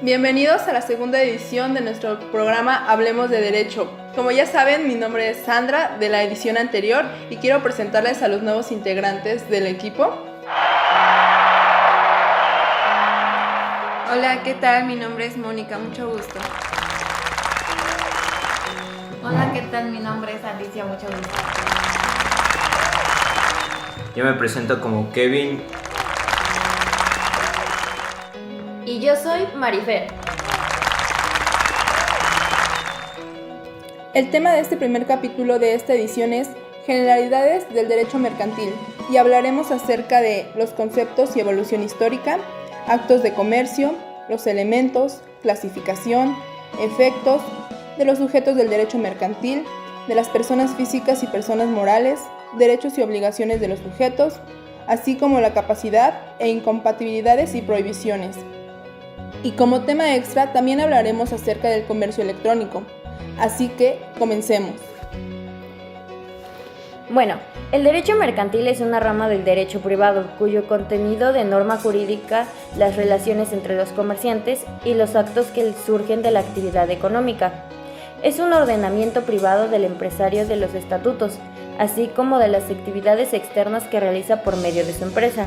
Bienvenidos a la segunda edición de nuestro programa Hablemos de Derecho. Como ya saben, mi nombre es Sandra de la edición anterior y quiero presentarles a los nuevos integrantes del equipo. Hola, ¿qué tal? Mi nombre es Mónica, mucho gusto. Hola, ¿qué tal? Mi nombre es Alicia, mucho gusto. Yo me presento como Kevin. Y yo soy Marifer. El tema de este primer capítulo de esta edición es Generalidades del Derecho Mercantil y hablaremos acerca de los conceptos y evolución histórica, actos de comercio, los elementos, clasificación, efectos, de los sujetos del derecho mercantil, de las personas físicas y personas morales, derechos y obligaciones de los sujetos, así como la capacidad e incompatibilidades y prohibiciones. Y como tema extra también hablaremos acerca del comercio electrónico, así que comencemos. Bueno, el derecho mercantil es una rama del derecho privado, cuyo contenido de norma jurídica, las relaciones entre los comerciantes y los actos que surgen de la actividad económica. Es un ordenamiento privado del empresario de los estatutos, así como de las actividades externas que realiza por medio de su empresa.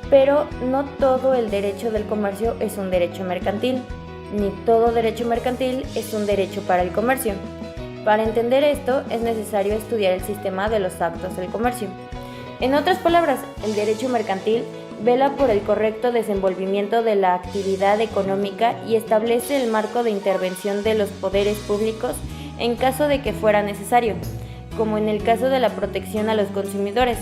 Pero no todo el derecho del comercio es un derecho mercantil, ni todo derecho mercantil es un derecho para el comercio. Para entender esto, es necesario estudiar el sistema de los actos del comercio. En otras palabras, el derecho mercantil vela por el correcto desenvolvimiento de la actividad económica y establece el marco de intervención de los poderes públicos en caso de que fuera necesario, como en el caso de la protección a los consumidores.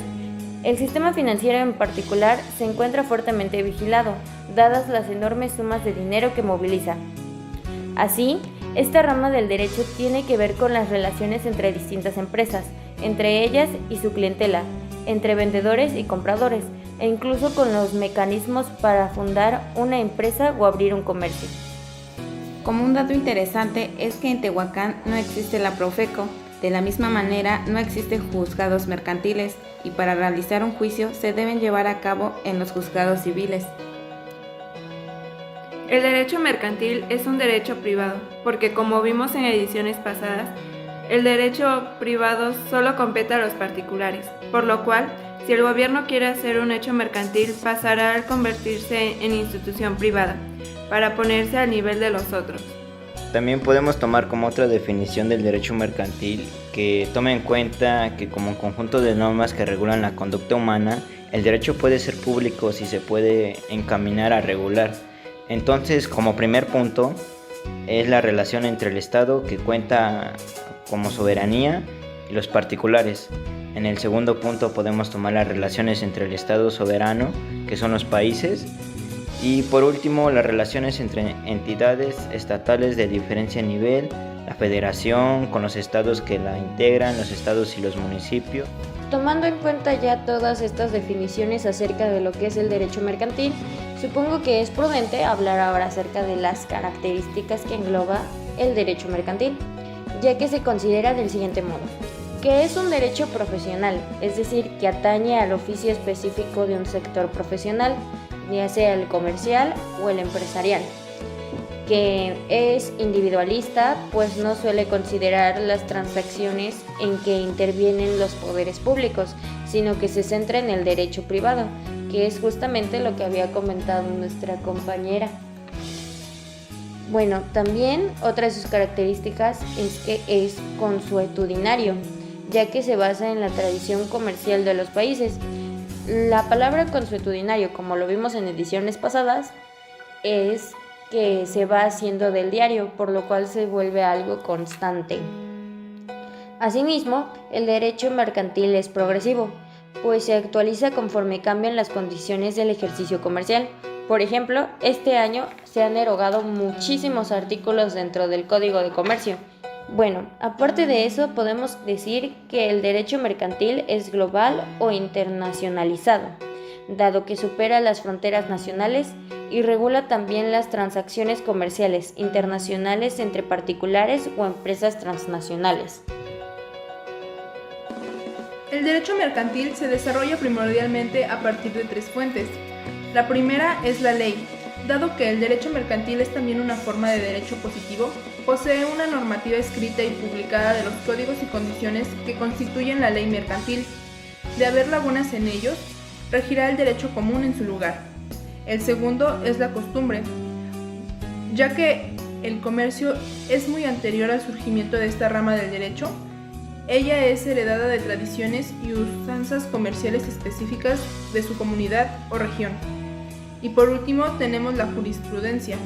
El sistema financiero en particular se encuentra fuertemente vigilado, dadas las enormes sumas de dinero que moviliza. Así, esta rama del derecho tiene que ver con las relaciones entre distintas empresas, entre ellas y su clientela, entre vendedores y compradores, e incluso con los mecanismos para fundar una empresa o abrir un comercio. Como un dato interesante es que en Tehuacán no existe la Profeco. De la misma manera, no existen juzgados mercantiles y para realizar un juicio se deben llevar a cabo en los juzgados civiles. El derecho mercantil es un derecho privado, porque como vimos en ediciones pasadas, el derecho privado solo compete a los particulares, por lo cual, si el gobierno quiere hacer un hecho mercantil, pasará a convertirse en institución privada, para ponerse al nivel de los otros. También podemos tomar como otra definición del derecho mercantil que tome en cuenta que como un conjunto de normas que regulan la conducta humana, el derecho puede ser público si se puede encaminar a regular. Entonces, como primer punto, es la relación entre el Estado, que cuenta como soberanía, y los particulares. En el segundo punto podemos tomar las relaciones entre el Estado soberano, que son los países, y por último las relaciones entre entidades estatales de diferente nivel, la federación con los estados que la integran, los estados y los municipios. Tomando en cuenta ya todas estas definiciones acerca de lo que es el derecho mercantil, supongo que es prudente hablar ahora acerca de las características que engloba el derecho mercantil, ya que se considera del siguiente modo, que es un derecho profesional, es decir, que atañe al oficio específico de un sector profesional, ya sea el comercial o el empresarial, que es individualista, pues no suele considerar las transacciones en que intervienen los poderes públicos, sino que se centra en el derecho privado, que es justamente lo que había comentado nuestra compañera. Bueno, también otra de sus características es que es consuetudinario, ya que se basa en la tradición comercial de los países. La palabra consuetudinario, como lo vimos en ediciones pasadas, es que se va haciendo del diario, por lo cual se vuelve algo constante. Asimismo, el derecho mercantil es progresivo, pues se actualiza conforme cambian las condiciones del ejercicio comercial. Por ejemplo, este año se han derogado muchísimos artículos dentro del Código de Comercio. Bueno, aparte de eso, podemos decir que el derecho mercantil es global o internacionalizado, dado que supera las fronteras nacionales y regula también las transacciones comerciales internacionales entre particulares o empresas transnacionales. El derecho mercantil se desarrolla primordialmente a partir de tres fuentes. La primera es la ley, dado que el derecho mercantil es también una forma de derecho positivo, posee una normativa escrita y publicada de los códigos y condiciones que constituyen la ley mercantil. De haber lagunas en ellos, regirá el derecho común en su lugar. El segundo es la costumbre, ya que el comercio es muy anterior al surgimiento de esta rama del derecho. Ella es heredada de tradiciones y usanzas comerciales específicas de su comunidad o región. Y por último tenemos la jurisprudencia.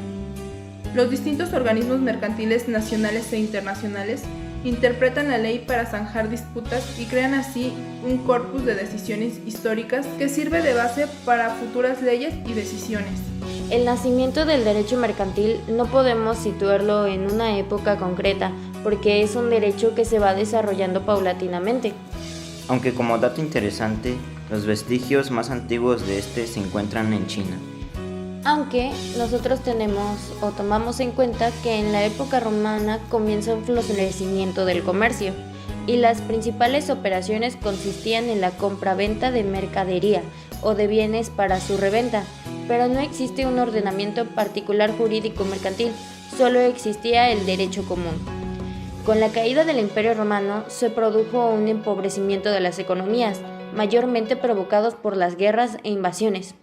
Los distintos organismos mercantiles nacionales e internacionales interpretan la ley para zanjar disputas y crean así un corpus de decisiones históricas que sirve de base para futuras leyes y decisiones. El nacimiento del derecho mercantil no podemos situarlo en una época concreta, porque es un derecho que se va desarrollando paulatinamente. Aunque como dato interesante, los vestigios más antiguos de este se encuentran en China. Aunque nosotros tomamos en cuenta que en la época romana comienza un florecimiento del comercio y las principales operaciones consistían en la compra-venta de mercadería o de bienes para su reventa, pero no existe un ordenamiento particular jurídico mercantil, solo existía el derecho común. Con la caída del Imperio Romano se produjo un empobrecimiento de las economías, mayormente provocados por las guerras e invasiones.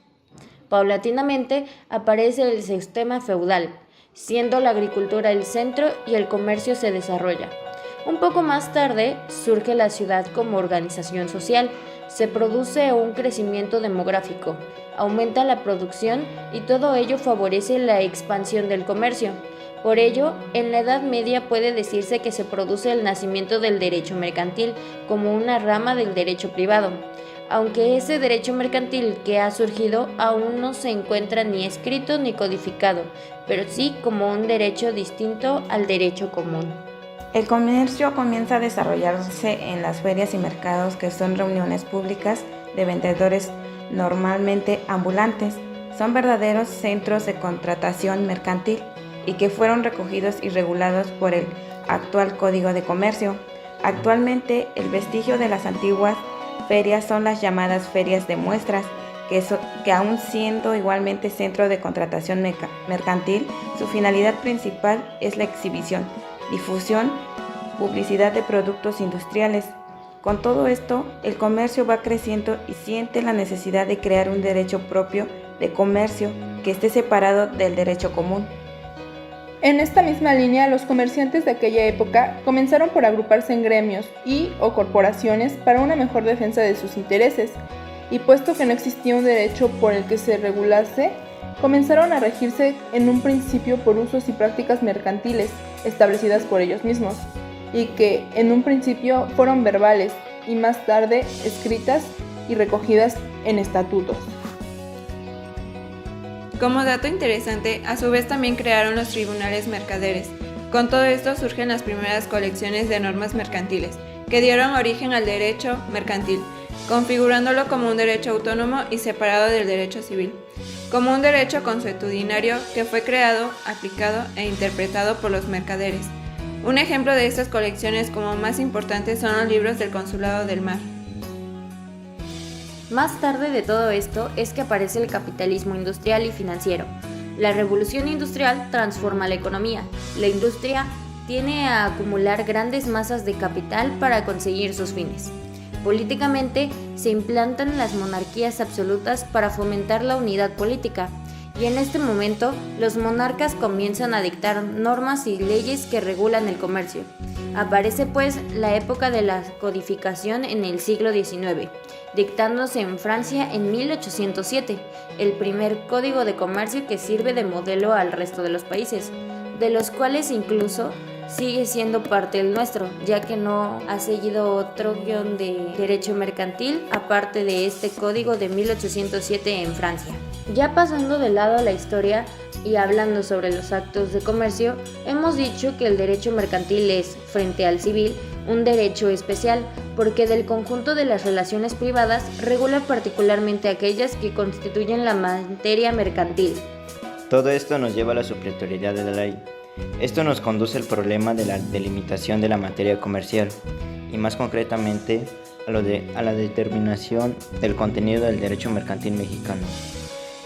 Paulatinamente aparece el sistema feudal, siendo la agricultura el centro y el comercio se desarrolla. Un poco más tarde surge la ciudad como organización social, se produce un crecimiento demográfico, aumenta la producción y todo ello favorece la expansión del comercio. Por ello, en la Edad Media puede decirse que se produce el nacimiento del derecho mercantil como una rama del derecho privado, aunque ese derecho mercantil que ha surgido aún no se encuentra ni escrito ni codificado, pero sí como un derecho distinto al derecho común. El comercio comienza a desarrollarse en las ferias y mercados, que son reuniones públicas de vendedores normalmente ambulantes. Son verdaderos centros de contratación mercantil y que fueron recogidos y regulados por el actual Código de Comercio. Actualmente, el vestigio de las antiguas ferias son las llamadas ferias de muestras, que aún siendo igualmente centro de contratación mercantil, su finalidad principal es la exhibición, difusión, publicidad de productos industriales. Con todo esto, el comercio va creciendo y siente la necesidad de crear un derecho propio de comercio que esté separado del derecho común. En esta misma línea, los comerciantes de aquella época comenzaron por agruparse en gremios o corporaciones para una mejor defensa de sus intereses, y puesto que no existía un derecho por el que se regulase, comenzaron a regirse en un principio por usos y prácticas mercantiles establecidas por ellos mismos, y que en un principio fueron verbales y más tarde escritas y recogidas en estatutos. Como dato interesante, a su vez también crearon los tribunales mercaderes. Con todo esto surgen las primeras colecciones de normas mercantiles, que dieron origen al derecho mercantil, configurándolo como un derecho autónomo y separado del derecho civil, como un derecho consuetudinario que fue creado, aplicado e interpretado por los mercaderes. Un ejemplo de estas colecciones como más importantes son los libros del Consulado del Mar. Más tarde de todo esto es que aparece el capitalismo industrial y financiero. La revolución industrial transforma la economía. La industria tiene a acumular grandes masas de capital para conseguir sus fines. Políticamente se implantan las monarquías absolutas para fomentar la unidad política, y en este momento los monarcas comienzan a dictar normas y leyes que regulan el comercio. Aparece pues la época de la codificación en el siglo XIX, dictándose en Francia en 1807, el primer código de comercio que sirve de modelo al resto de los países, de los cuales incluso sigue siendo parte el nuestro, ya que no ha seguido otro guión de derecho mercantil aparte de este código de 1807 en Francia. Ya pasando de lado a la historia y hablando sobre los actos de comercio, hemos dicho que el derecho mercantil es, frente al civil, un derecho especial, porque del conjunto de las relaciones privadas regula particularmente aquellas que constituyen la materia mercantil. Todo esto nos lleva a la supletoriedad de la ley. Esto nos conduce al problema de la delimitación de la materia comercial y más concretamente a la determinación del contenido del derecho mercantil mexicano.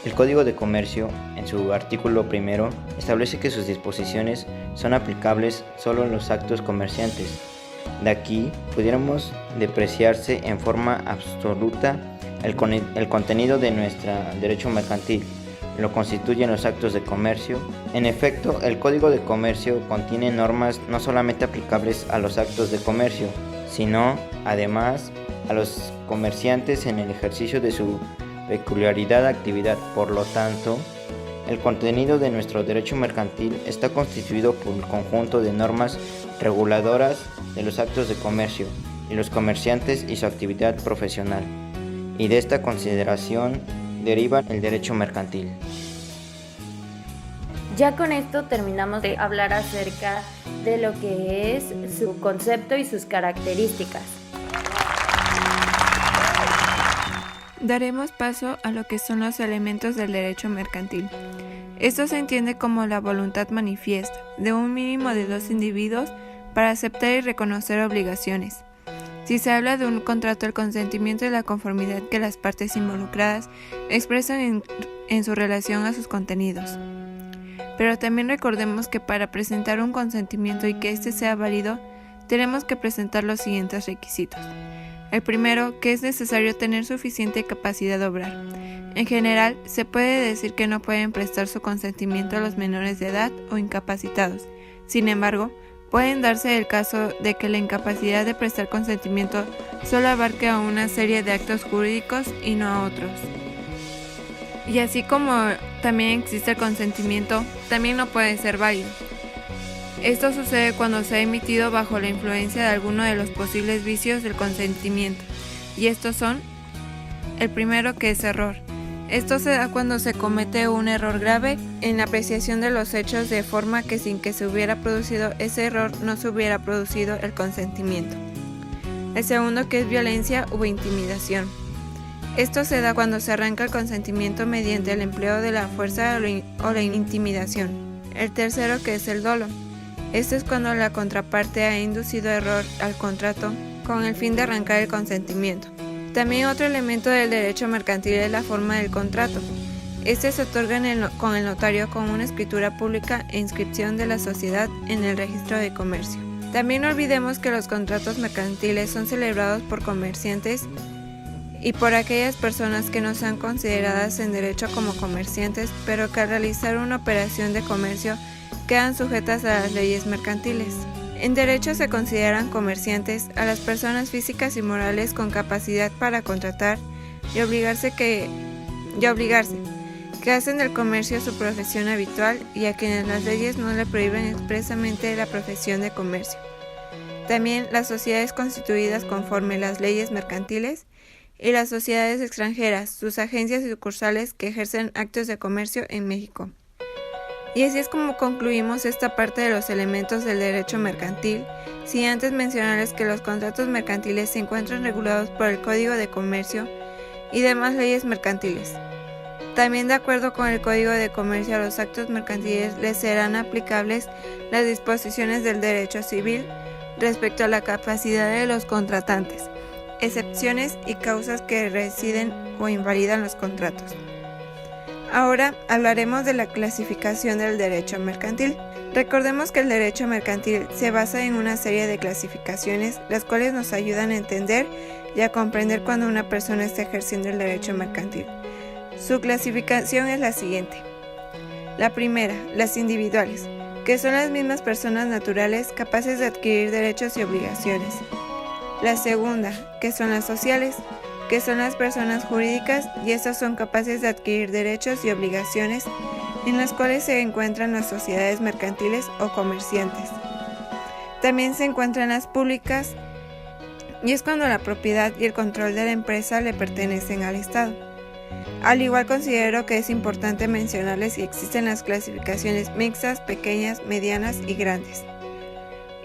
El Código de Comercio, en su artículo 1, establece que sus disposiciones son aplicables solo en los actos comerciantes. De aquí pudiéramos depreciarse en forma absoluta el contenido de nuestro derecho mercantil. Lo constituyen los actos de comercio. En efecto, el Código de Comercio contiene normas no solamente aplicables a los actos de comercio, sino, además, a los comerciantes en el ejercicio de su peculiaridad actividad. Por lo tanto, el contenido de nuestro derecho mercantil está constituido por un conjunto de normas reguladoras de los actos de comercio y los comerciantes y su actividad profesional. Y de esta consideración deriva el derecho mercantil. Ya con esto terminamos de hablar acerca de lo que es su concepto y sus características. Daremos paso a lo que son los elementos del derecho mercantil. Esto se entiende como la voluntad manifiesta de un mínimo de dos individuos para aceptar y reconocer obligaciones. Si se habla de un contrato, el consentimiento y la conformidad que las partes involucradas expresan en su relación a sus contenidos. Pero también recordemos que para presentar un consentimiento y que éste sea válido, tenemos que presentar los siguientes requisitos. El primero, que es necesario tener suficiente capacidad de obrar. En general, se puede decir que no pueden prestar su consentimiento a los menores de edad o incapacitados. Sin embargo, pueden darse el caso de que la incapacidad de prestar consentimiento solo abarque a una serie de actos jurídicos y no a otros. Y así como también existe el consentimiento, también no puede ser válido. Esto sucede cuando se ha emitido bajo la influencia de alguno de los posibles vicios del consentimiento, y estos son: el primero, que es error. Esto se da cuando se comete un error grave en la apreciación de los hechos, de forma que sin que se hubiera producido ese error no se hubiera producido el consentimiento. El segundo, que es violencia u intimidación. Esto se da cuando se arranca el consentimiento mediante el empleo de la fuerza o la intimidación. El tercero, que es el dolo. Esto es cuando la contraparte ha inducido error al contrato con el fin de arrancar el consentimiento. También otro elemento del derecho mercantil es la forma del contrato. Este se otorga con el notario con una escritura pública e inscripción de la sociedad en el registro de comercio. También no olvidemos que los contratos mercantiles son celebrados por comerciantes y por aquellas personas que no sean consideradas en derecho como comerciantes, pero que al realizar una operación de comercio quedan sujetas a las leyes mercantiles. En derecho se consideran comerciantes a las personas físicas y morales con capacidad para contratar y obligarse que hacen del comercio su profesión habitual y a quienes las leyes no le prohíben expresamente la profesión de comercio. También las sociedades constituidas conforme las leyes mercantiles y las sociedades extranjeras, sus agencias y sucursales que ejercen actos de comercio en México. Y así es como concluimos esta parte de los elementos del derecho mercantil, sin antes mencionarles que los contratos mercantiles se encuentran regulados por el Código de Comercio y demás leyes mercantiles. También, de acuerdo con el Código de Comercio, a los actos mercantiles les serán aplicables las disposiciones del derecho civil respecto a la capacidad de los contratantes, excepciones y causas que resciden o invalidan los contratos. Ahora hablaremos de la clasificación del derecho mercantil. Recordemos que el derecho mercantil se basa en una serie de clasificaciones, las cuales nos ayudan a entender y a comprender cuando una persona está ejerciendo el derecho mercantil. Su clasificación es la siguiente. La primera, las individuales, que son las mismas personas naturales capaces de adquirir derechos y obligaciones. La segunda, que son las sociales, que son las personas jurídicas, y estas son capaces de adquirir derechos y obligaciones, en las cuales se encuentran las sociedades mercantiles o comerciantes. También se encuentran las públicas, y es cuando la propiedad y el control de la empresa le pertenecen al Estado. Al igual, considero que es importante mencionarles que existen las clasificaciones mixtas, pequeñas, medianas y grandes.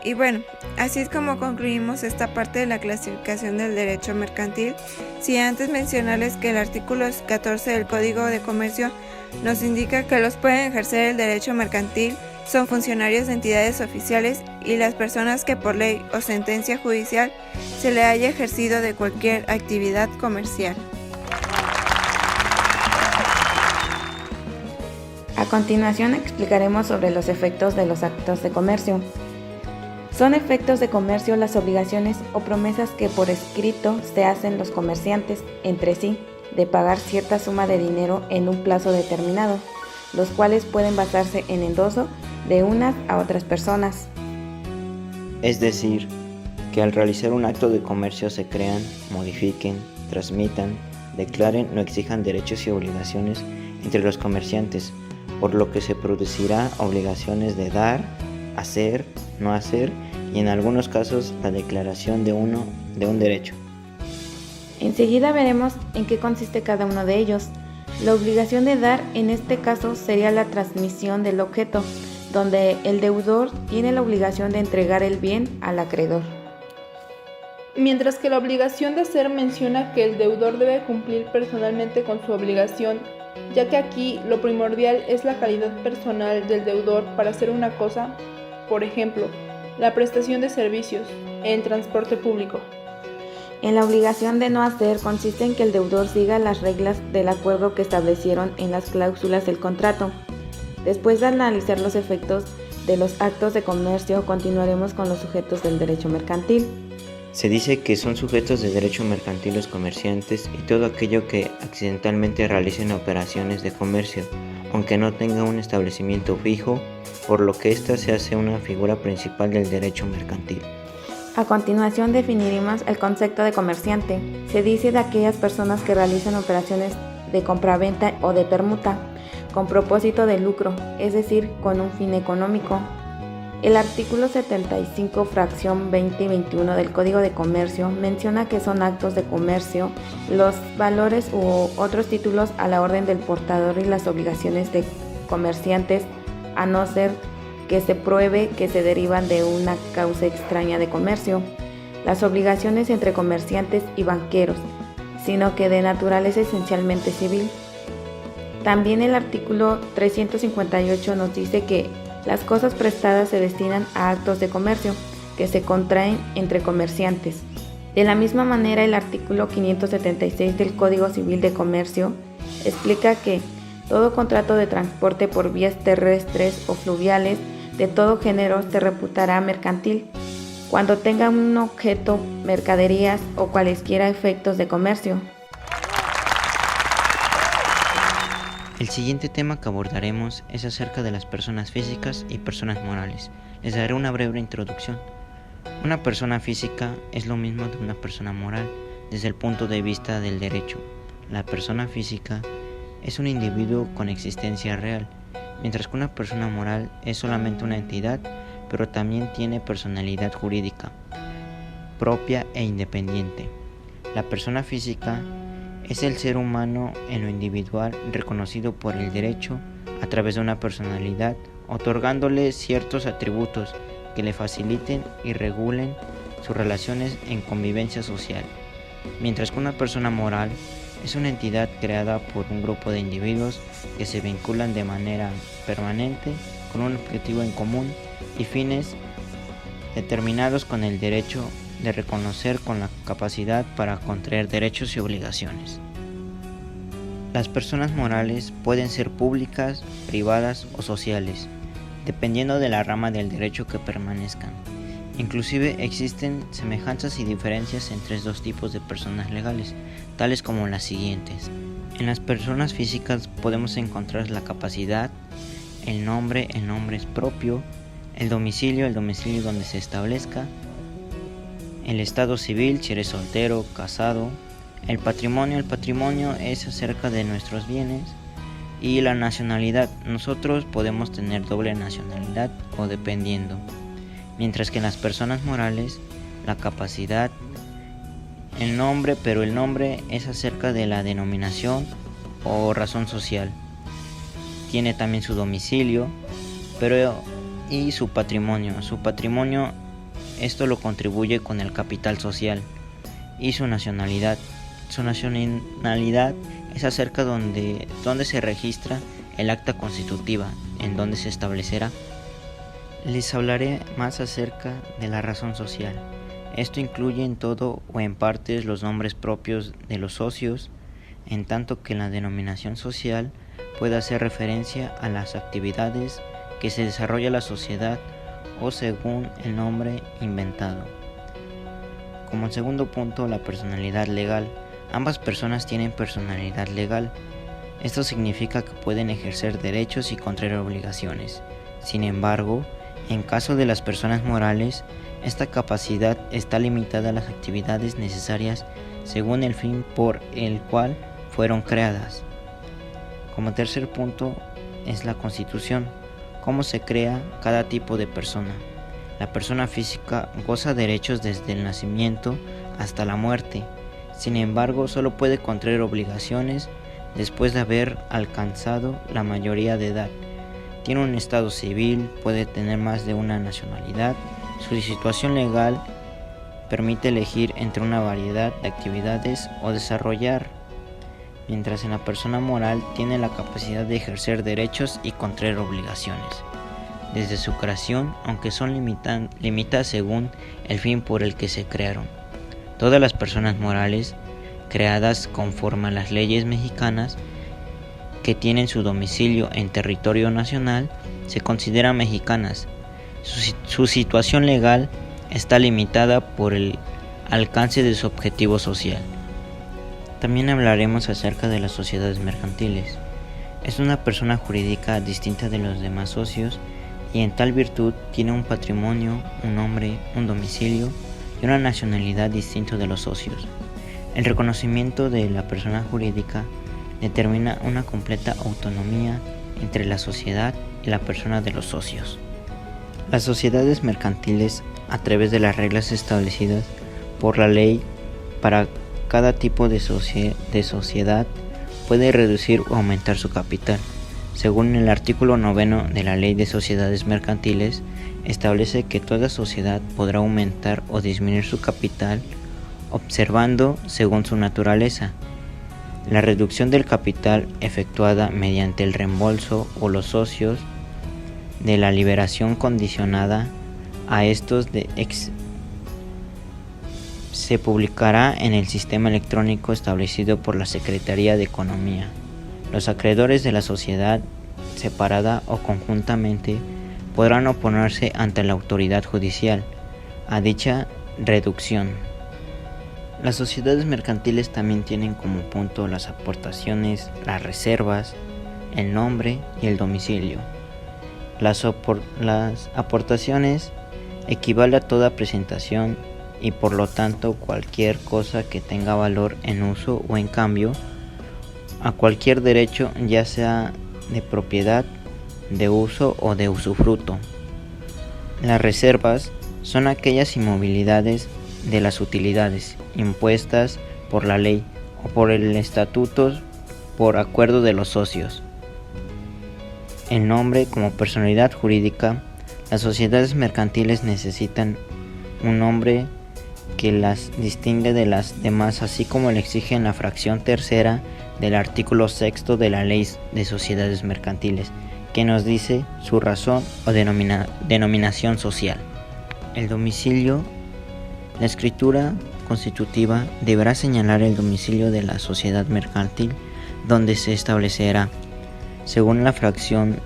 Y bueno, así es como concluimos esta parte de la clasificación del derecho mercantil, sin antes mencionarles que el artículo 14 del Código de Comercio nos indica que los pueden ejercer el derecho mercantil son funcionarios de entidades oficiales y las personas que por ley o sentencia judicial se le haya ejercido de cualquier actividad comercial. continuación explicaremos sobre los efectos de los actos de comercio. Son efectos de comercio las obligaciones o promesas que por escrito se hacen los comerciantes entre sí de pagar cierta suma de dinero en un plazo determinado, los cuales pueden basarse en endoso de unas a otras personas. Es decir, que al realizar un acto de comercio se crean, modifiquen, transmitan, declaren o exijan derechos y obligaciones entre los comerciantes, por lo que se producirá obligaciones de dar, hacer, no hacer y en algunos casos la declaración de un derecho. Enseguida veremos en qué consiste cada uno de ellos. La obligación de dar en este caso sería la transmisión del objeto, donde el deudor tiene la obligación de entregar el bien al acreedor. Mientras que la obligación de hacer menciona que el deudor debe cumplir personalmente con su obligación, ya que aquí lo primordial es la calidad personal del deudor para hacer una cosa, por ejemplo, la prestación de servicios en transporte público. En la obligación de no hacer consiste en que el deudor siga las reglas del acuerdo que establecieron en las cláusulas del contrato. Después de analizar los efectos de los actos de comercio, continuaremos con los sujetos del derecho mercantil. Se dice que son sujetos de derecho mercantil los comerciantes y todo aquello que accidentalmente realicen operaciones de comercio, aunque no tenga un establecimiento fijo, por lo que ésta se hace una figura principal del derecho mercantil. A continuación definiremos el concepto de comerciante. Se dice de aquellas personas que realizan operaciones de compraventa o de permuta con propósito de lucro, es decir, con un fin económico. El artículo 75, fracción 20 y 21 del Código de Comercio menciona que son actos de comercio los valores u otros títulos a la orden del portador y las obligaciones de comerciantes, a no ser que se pruebe que se derivan de una causa extraña de comercio, las obligaciones entre comerciantes y banqueros, sino que de naturaleza esencialmente civil. También el artículo 358 nos dice que las cosas prestadas se destinan a actos de comercio que se contraen entre comerciantes. De la misma manera, el artículo 576 del Código Civil de Comercio explica que todo contrato de transporte por vías terrestres o fluviales de todo género se reputará mercantil cuando tenga un objeto, mercaderías o cualesquiera efectos de comercio. El siguiente tema que abordaremos es acerca de las personas físicas y personas morales. Les daré una breve introducción. Una persona física es lo mismo de una persona moral desde el punto de vista del derecho. La persona física es un individuo con existencia real, mientras que una persona moral es solamente una entidad, pero también tiene personalidad jurídica propia e independiente. La persona física es el ser humano en lo individual reconocido por el derecho a través de una personalidad, otorgándole ciertos atributos que le faciliten y regulen sus relaciones en convivencia social, mientras que una persona moral es una entidad creada por un grupo de individuos que se vinculan de manera permanente con un objetivo en común y fines determinados con el derecho de reconocer con la capacidad para contraer derechos y obligaciones. Las personas morales pueden ser públicas, privadas o sociales, dependiendo de la rama del derecho que permanezcan. Inclusive existen semejanzas y diferencias entre dos tipos de personas legales, tales como las siguientes. En las personas físicas podemos encontrar la capacidad, el nombre es propio, el domicilio donde se establezca, el estado civil, si eres soltero, casado, el patrimonio es acerca de nuestros bienes, y la nacionalidad, nosotros podemos tener doble nacionalidad o dependiendo, mientras que en las personas morales, la capacidad, el nombre es acerca de la denominación o razón social, tiene también su domicilio, y su patrimonio, esto lo contribuye con el capital social, y su nacionalidad es acerca donde se registra el acta constitutiva, en donde se establecerá. Les hablaré más acerca de la razón social. Esto incluye en todo o en partes los nombres propios de los socios, en tanto que la denominación social puede hacer referencia a las actividades que se desarrolla la sociedad o según el nombre inventado. Como segundo punto, la personalidad legal. Ambas personas tienen personalidad legal. Esto significa que pueden ejercer derechos y contraer obligaciones. Sin embargo, en caso de las personas morales, esta capacidad está limitada a las actividades necesarias según el fin por el cual fueron creadas. Como tercer punto es la Constitución. ¿Cómo se crea cada tipo de persona? La persona física goza derechos desde el nacimiento hasta la muerte. Sin embargo, solo puede contraer obligaciones después de haber alcanzado la mayoría de edad. Tiene un estado civil, puede tener más de una nacionalidad. Su situación legal permite elegir entre una variedad de actividades o desarrollar, mientras en la persona moral tiene la capacidad de ejercer derechos y contraer obligaciones. Desde su creación, aunque son limitadas según el fin por el que se crearon. Todas las personas morales creadas conforme a las leyes mexicanas que tienen su domicilio en territorio nacional se consideran mexicanas. Su situación legal está limitada por el alcance de su objetivo social. También hablaremos acerca de las sociedades mercantiles. Es una persona jurídica distinta de los demás socios y en tal virtud tiene un patrimonio, un nombre, un domicilio y una nacionalidad distinto de los socios. El reconocimiento de la persona jurídica determina una completa autonomía entre la sociedad y la persona de los socios. Las sociedades mercantiles, a través de las reglas establecidas por la ley para cada tipo de sociedad, puede reducir o aumentar su capital. Según el artículo 9 de la Ley de Sociedades Mercantiles, establece que toda sociedad podrá aumentar o disminuir su capital observando según su naturaleza. La reducción del capital efectuada mediante el reembolso o los socios de la liberación condicionada a estos se publicará en el sistema electrónico establecido por la Secretaría de Economía. Los acreedores de la sociedad, separada o conjuntamente, podrán oponerse ante la autoridad judicial a dicha reducción. Las sociedades mercantiles también tienen como punto las aportaciones, las reservas, el nombre y el domicilio. Las aportaciones equivale a toda presentación y por lo tanto cualquier cosa que tenga valor en uso o en cambio a cualquier derecho, ya sea de propiedad, de uso o de usufruto. Las reservas son aquellas inmovilidades de las utilidades impuestas por la ley o por el estatuto por acuerdo de los socios. El nombre como personalidad jurídica. Las sociedades mercantiles necesitan un nombre que las distingue de las demás, así como le exige en la fracción tercera del artículo 6 de la Ley de Sociedades Mercantiles, que nos dice su razón o denominación social. El domicilio. La escritura constitutiva deberá señalar el domicilio de la sociedad mercantil, donde se establecerá, según la fracción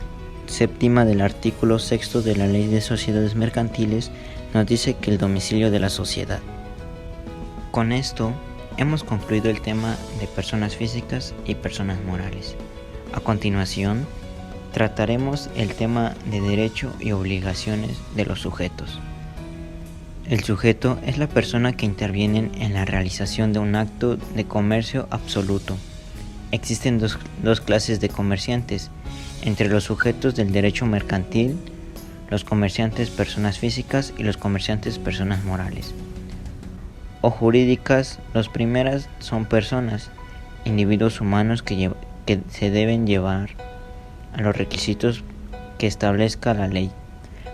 séptima del artículo 6 de la Ley de Sociedades Mercantiles, nos dice que el domicilio de la sociedad. Con esto hemos concluido el tema de personas físicas y personas morales. A continuación, trataremos el tema de derecho y obligaciones de los sujetos. El sujeto es la persona que interviene en la realización de un acto de comercio absoluto. Existen dos clases de comerciantes. Entre los sujetos del derecho mercantil, los comerciantes personas físicas y los comerciantes personas morales o jurídicas. Los primeras son personas, individuos humanos que se deben llevar a los requisitos que establezca la ley.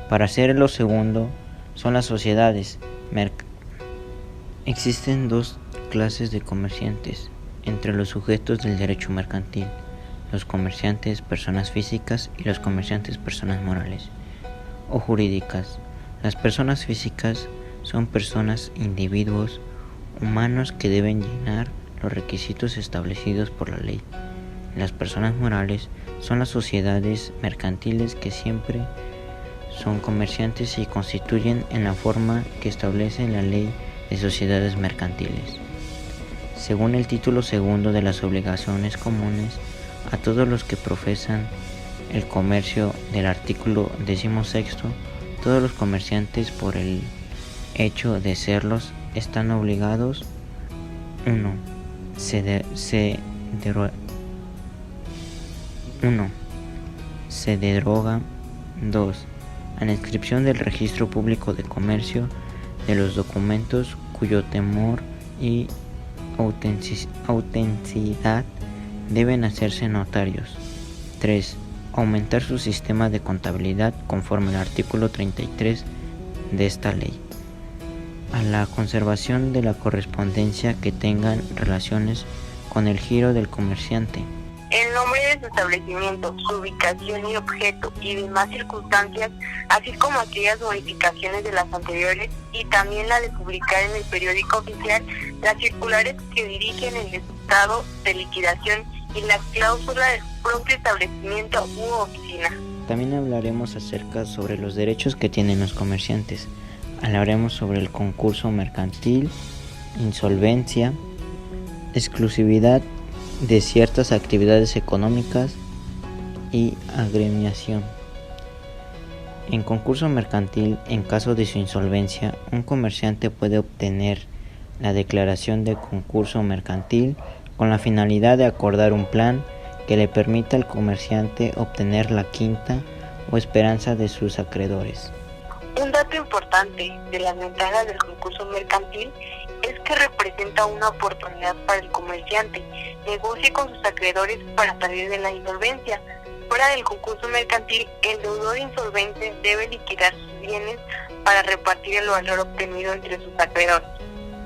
Para hacer lo segundo son las sociedades. Existen dos clases de comerciantes entre los sujetos del derecho mercantil: los comerciantes personas físicas y los comerciantes personas morales o jurídicas. Las personas físicas son personas, individuos humanos que deben llenar los requisitos establecidos por la ley. Las personas morales son las sociedades mercantiles que siempre son comerciantes y constituyen en la forma que establece la ley de sociedades mercantiles. Según el título segundo de las obligaciones comunes a todos los que profesan el comercio del artículo 16, todos los comerciantes por el hecho de serlos están obligados: 1. Se deroga. 2. A la inscripción del registro público de comercio de los documentos cuyo temor y autenticidad deben hacerse notarios. 3. Aumentar su sistema de contabilidad conforme al artículo 33 de esta ley. A la conservación de la correspondencia que tengan relaciones con el giro del comerciante. El nombre de su establecimiento, su ubicación y objeto y demás circunstancias, así como aquellas modificaciones de las anteriores, y también la de publicar en el periódico oficial las circulares que dirigen el estado de liquidación y la cláusula del propio establecimiento u oficina. También hablaremos acerca sobre los derechos que tienen los comerciantes. Hablaremos sobre el concurso mercantil, insolvencia, exclusividad de ciertas actividades económicas y agremiación. En concurso mercantil, en caso de su insolvencia, un comerciante puede obtener la declaración de concurso mercantil con la finalidad de acordar un plan que le permita al comerciante obtener la quinta o esperanza de sus acreedores. Un dato importante de las ventajas del concurso mercantil es que representa una oportunidad para el comerciante, negocie con sus acreedores para salir de la insolvencia. Fuera del concurso mercantil, el deudor insolvente debe liquidar sus bienes para repartir el valor obtenido entre sus acreedores.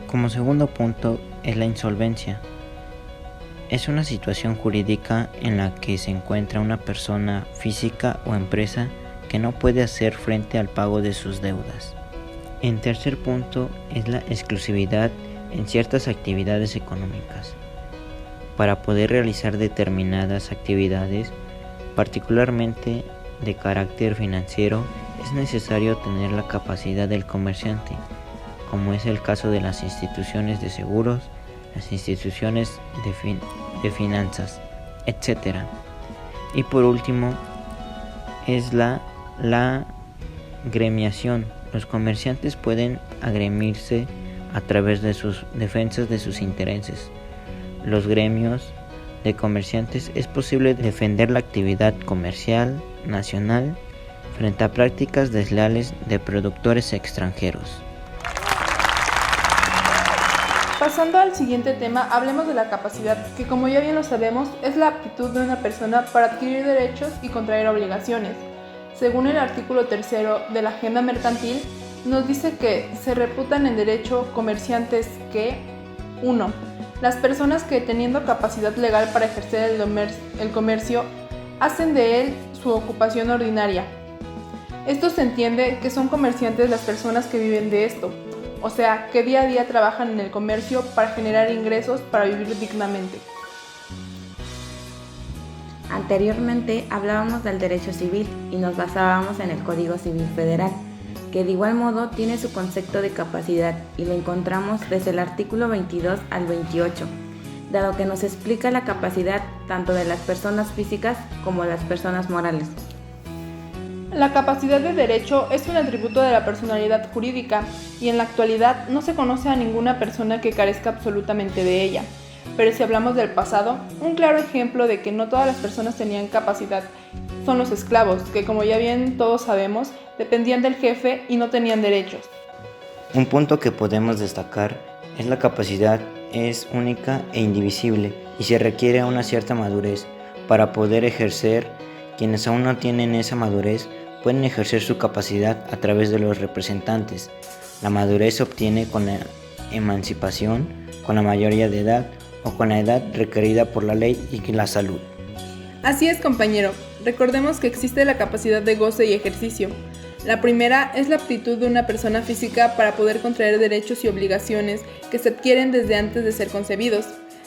Como segundo punto es la insolvencia. Es una situación jurídica en la que se encuentra una persona física o empresa que no puede hacer frente al pago de sus deudas. En tercer punto es la exclusividad en ciertas actividades económicas. Para poder realizar determinadas actividades, particularmente de carácter financiero, es necesario tener la capacidad del comerciante, como es el caso de las instituciones de seguros, las instituciones de finanzas, etc. Y por último es la gremiación. Los comerciantes pueden agremirse a través de sus defensas de sus intereses. Los gremios de comerciantes es posible defender la actividad comercial nacional frente a prácticas desleales de productores extranjeros. Pasando al siguiente tema, hablemos de la capacidad, que como ya bien lo sabemos, es la aptitud de una persona para adquirir derechos y contraer obligaciones. Según el artículo 3 de la Agenda Mercantil, nos dice que se reputan en derecho comerciantes que 1. Las personas que, teniendo capacidad legal para ejercer el comercio, hacen de él su ocupación ordinaria. Esto se entiende que son comerciantes las personas que viven de esto, o sea, que día a día trabajan en el comercio para generar ingresos para vivir dignamente. Anteriormente hablábamos del derecho civil y nos basábamos en el Código Civil Federal, que de igual modo tiene su concepto de capacidad y lo encontramos desde el artículo 22 al 28, dado que nos explica la capacidad tanto de las personas físicas como de las personas morales. La capacidad de derecho es un atributo de la personalidad jurídica y en la actualidad no se conoce a ninguna persona que carezca absolutamente de ella. Pero si hablamos del pasado, un claro ejemplo de que no todas las personas tenían capacidad son los esclavos, que como ya bien todos sabemos, dependían del jefe y no tenían derechos. Un punto que podemos destacar es la capacidad es única e indivisible y se requiere una cierta madurez para poder ejercer. Quienes aún no tienen esa madurez pueden ejercer su capacidad a través de los representantes. La madurez se obtiene con la emancipación, con la mayoría de edad o con la edad requerida por la ley y la salud. Así es, compañero. Recordemos que existe la capacidad de goce y ejercicio. La primera es la aptitud de una persona física para poder contraer derechos y obligaciones que se adquieren desde antes de ser concebidos.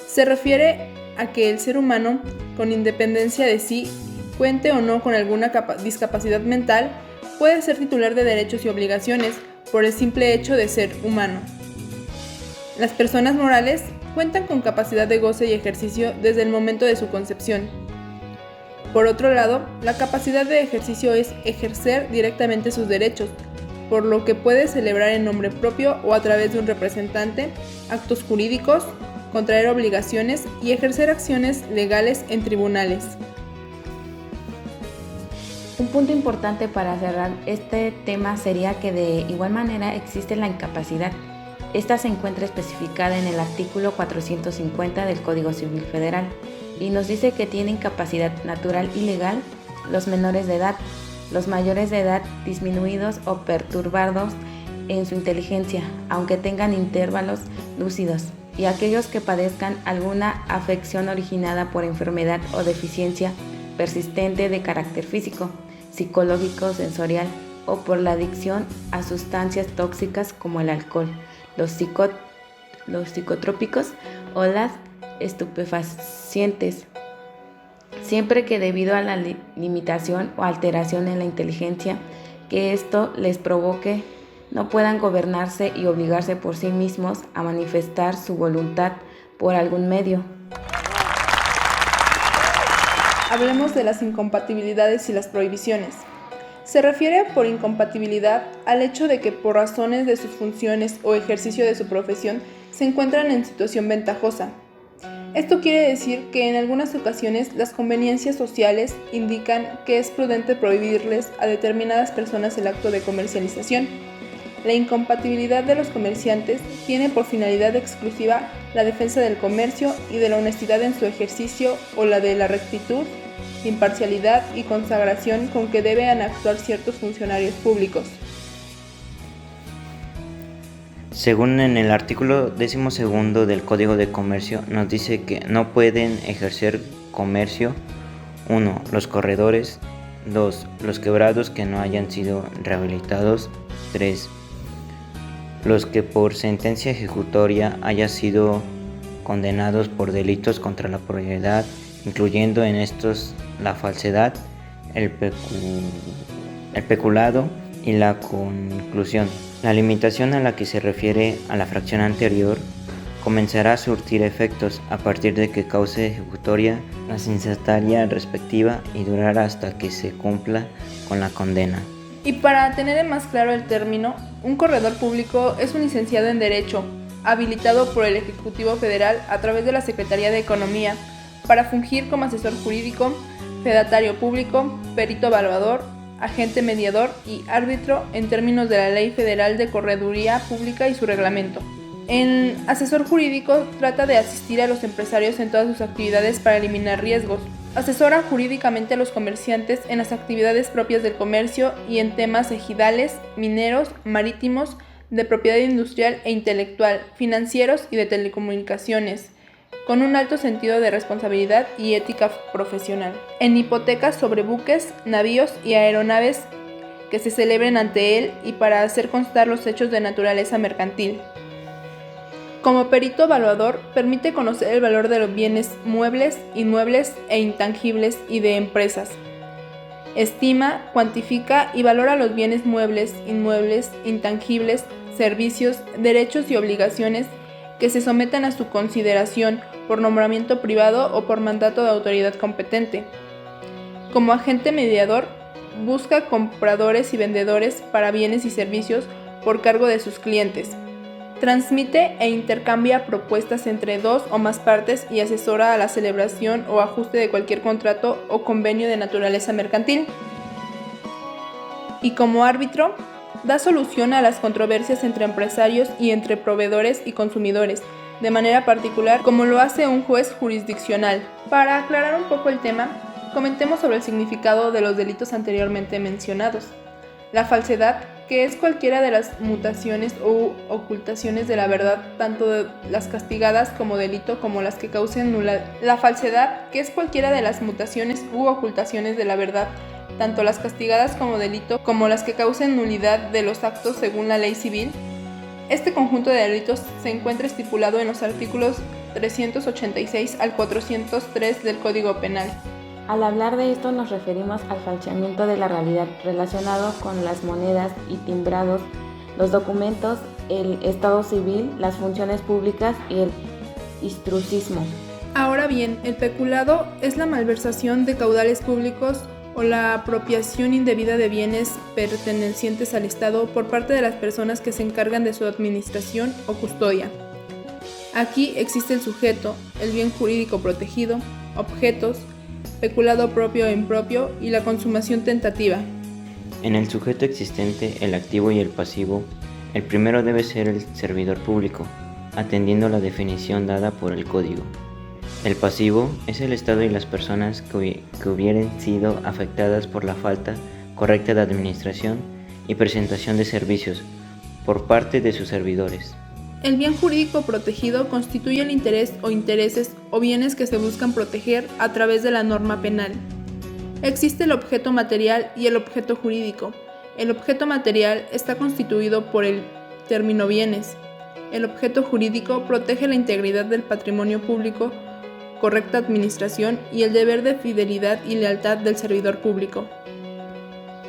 Se refiere a que el ser humano, con independencia de sí cuente o no con alguna discapacidad mental, puede ser titular de derechos y obligaciones por el simple hecho de ser humano. Las personas morales cuentan con capacidad de goce y ejercicio desde el momento de su concepción. Por otro lado, la capacidad de ejercicio es ejercer directamente sus derechos, por lo que puede celebrar en nombre propio o a través de un representante actos jurídicos, contraer obligaciones y ejercer acciones legales en tribunales. Un punto importante para cerrar este tema sería que de igual manera existe la incapacidad. Esta se encuentra especificada en el artículo 450 del Código Civil Federal y nos dice que tienen capacidad natural y legal los menores de edad, los mayores de edad disminuidos o perturbados en su inteligencia, aunque tengan intervalos lúcidos, y aquellos que padezcan alguna afección originada por enfermedad o deficiencia persistente de carácter físico, psicológico, sensorial o por la adicción a sustancias tóxicas como el alcohol, los psicotrópicos o las estupefacientes, siempre que debido a la limitación o alteración en la inteligencia que esto les provoque, no puedan gobernarse y obligarse por sí mismos a manifestar su voluntad por algún medio. Hablemos de las incompatibilidades y las prohibiciones. Se refiere por incompatibilidad al hecho de que por razones de sus funciones o ejercicio de su profesión se encuentran en situación ventajosa. Esto quiere decir que en algunas ocasiones las conveniencias sociales indican que es prudente prohibirles a determinadas personas el acto de comercialización. La incompatibilidad de los comerciantes tiene por finalidad exclusiva la defensa del comercio y de la honestidad en su ejercicio o la de la rectitud, imparcialidad y consagración con que deben actuar ciertos funcionarios públicos. Según en el artículo 12 del Código de Comercio, nos dice que no pueden ejercer comercio 1. Los corredores, 2. Los quebrados que no hayan sido rehabilitados, 3. Los que por sentencia ejecutoria hayan sido condenados por delitos contra la propiedad, incluyendo en estos la falsedad, el peculado y la conclusión. La limitación a la que se refiere a la fracción anterior comenzará a surtir efectos a partir de que cause ejecutoria la censataria respectiva y durará hasta que se cumpla con la condena. Y para tener más claro el término, un corredor público es un licenciado en Derecho, habilitado por el Ejecutivo Federal a través de la Secretaría de Economía, para fungir como asesor jurídico, fedatario público, perito evaluador, agente mediador y árbitro en términos de la Ley Federal de Correduría Pública y su reglamento. El asesor jurídico trata de asistir a los empresarios en todas sus actividades para eliminar riesgos. Asesora jurídicamente a los comerciantes en las actividades propias del comercio y en temas ejidales, mineros, marítimos, de propiedad industrial e intelectual, financieros y de telecomunicaciones, con un alto sentido de responsabilidad y ética profesional. En hipotecas sobre buques, navíos y aeronaves que se celebren ante él y para hacer constar los hechos de naturaleza mercantil. Como perito evaluador, permite conocer el valor de los bienes muebles, inmuebles e intangibles y de empresas. Estima, cuantifica y valora los bienes muebles, inmuebles, intangibles, servicios, derechos y obligaciones que se sometan a su consideración por nombramiento privado o por mandato de autoridad competente. Como agente mediador, busca compradores y vendedores para bienes y servicios por cargo de sus clientes. Transmite e intercambia propuestas entre dos o más partes y asesora a la celebración o ajuste de cualquier contrato o convenio de naturaleza mercantil. Y como árbitro, da solución a las controversias entre empresarios y entre proveedores y consumidores, de manera particular como lo hace un juez jurisdiccional. Para aclarar un poco el tema, comentemos sobre el significado de los delitos anteriormente mencionados. La falsedad, que es cualquiera de las mutaciones u ocultaciones de la verdad, tanto de las castigadas como delito como las que causen nulidad. La falsedad, que es cualquiera de las mutaciones u ocultaciones de la verdad, tanto las castigadas como delito como las que causen nulidad de los actos según la ley civil. Este conjunto de delitos se encuentra estipulado en los artículos 386 al 403 del Código Penal. Al hablar de esto nos referimos al falseamiento de la realidad relacionado con las monedas y timbrados, los documentos, el estado civil, las funciones públicas y el intrusismo. Ahora bien, el peculado es la malversación de caudales públicos o la apropiación indebida de bienes pertenecientes al Estado por parte de las personas que se encargan de su administración o custodia. Aquí existe el sujeto, el bien jurídico protegido, objetos, peculado propio e impropio y la consumación tentativa. En el sujeto existente, el activo y el pasivo, el primero debe ser el servidor público, atendiendo la definición dada por el Código. El pasivo es el Estado y las personas que hubieran sido afectadas por la falta correcta de administración y presentación de servicios por parte de sus servidores. El bien jurídico protegido constituye el interés o intereses o bienes que se buscan proteger a través de la norma penal. Existe el objeto material y el objeto jurídico. El objeto material está constituido por el término bienes. El objeto jurídico protege la integridad del patrimonio público, correcta administración y el deber de fidelidad y lealtad del servidor público.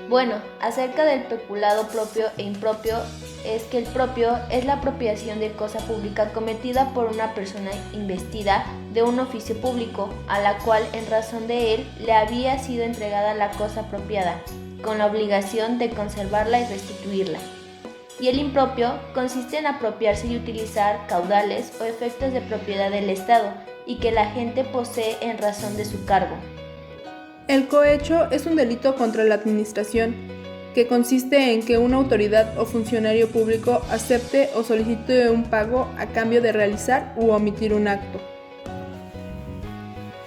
Bueno, acerca del peculado propio e impropio, es que el propio es la apropiación de cosa pública cometida por una persona investida de un oficio público, a la cual en razón de él le había sido entregada la cosa apropiada, con la obligación de conservarla y restituirla. Y el impropio consiste en apropiarse y utilizar caudales o efectos de propiedad del Estado y que la gente posee en razón de su cargo. El cohecho es un delito contra la administración, que consiste en que una autoridad o funcionario público acepte o solicite un pago a cambio de realizar u omitir un acto.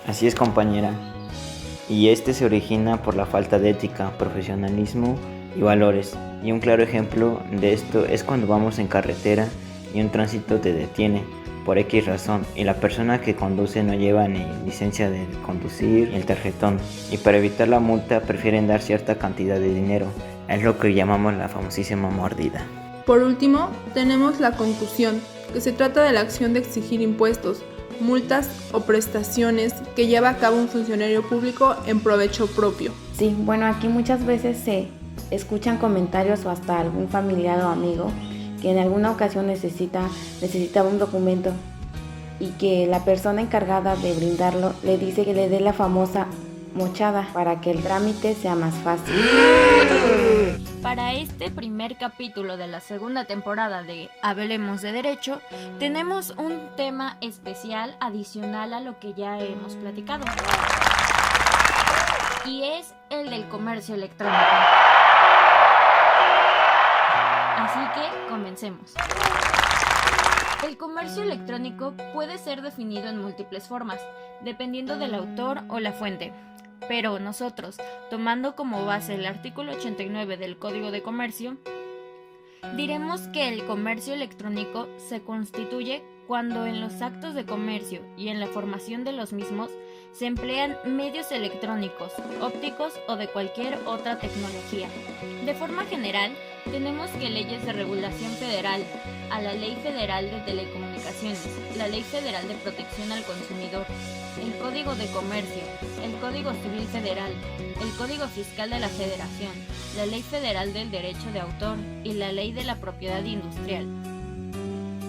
Así es, compañera. Y este se origina por la falta de ética, profesionalismo y valores. Y un claro ejemplo de esto es cuando vamos en carretera y un tránsito te detiene por X razón y la persona que conduce no lleva ni licencia de conducir ni el tarjetón, y para evitar la multa prefieren dar cierta cantidad de dinero. Es lo que llamamos la famosísima mordida. Por último, tenemos la concusión, que se trata de la acción de exigir impuestos, multas o prestaciones que lleva a cabo un funcionario público en provecho propio. Sí, bueno, aquí muchas veces se escuchan comentarios o hasta algún familiar o amigo que en alguna ocasión necesitaba un documento y que la persona encargada de brindarlo le dice que le dé la famosa mochada para que el trámite sea más fácil. Para este primer capítulo de la segunda temporada de Hablemos de Derecho, tenemos un tema especial adicional a lo que ya hemos platicado, y es el del comercio electrónico. Así que comencemos. El comercio electrónico puede ser definido en múltiples formas, dependiendo del autor o la fuente. Pero nosotros, tomando como base el artículo 89 del Código de Comercio, diremos que el comercio electrónico se constituye cuando en los actos de comercio y en la formación de los mismos se emplean medios electrónicos, ópticos o de cualquier otra tecnología. De forma general, tenemos que leyes de regulación federal, a la Ley Federal de Telecomunicaciones, la Ley Federal de Protección al Consumidor, el Código de Comercio, el Código Civil Federal, el Código Fiscal de la Federación, la Ley Federal del Derecho de Autor y la Ley de la Propiedad Industrial.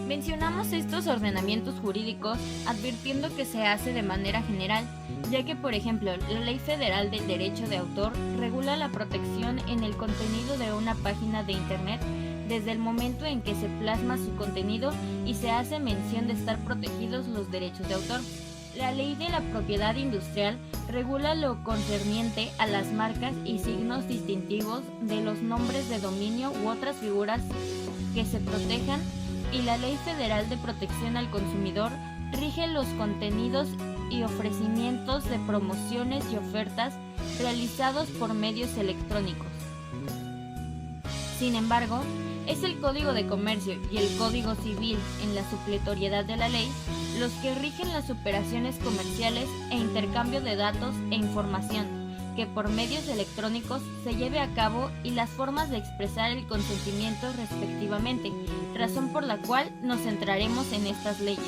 Mencionamos estos ordenamientos jurídicos advirtiendo que se hace de manera general, ya que, por ejemplo, la Ley Federal del Derecho de Autor regula la protección en el contenido de una página de Internet desde el momento en que se plasma su contenido y se hace mención de estar protegidos los derechos de autor. La Ley de la Propiedad Industrial regula lo concerniente a las marcas y signos distintivos de los nombres de dominio u otras figuras que se protejan, y la Ley Federal de Protección al Consumidor rige los contenidos y ofrecimientos de promociones y ofertas realizados por medios electrónicos. Sin embargo, es el Código de Comercio y el Código Civil, en la supletoriedad de la ley, los que rigen las operaciones comerciales e intercambio de datos e información que por medios electrónicos se lleve a cabo y las formas de expresar el consentimiento respectivamente, razón por la cual nos centraremos en estas leyes.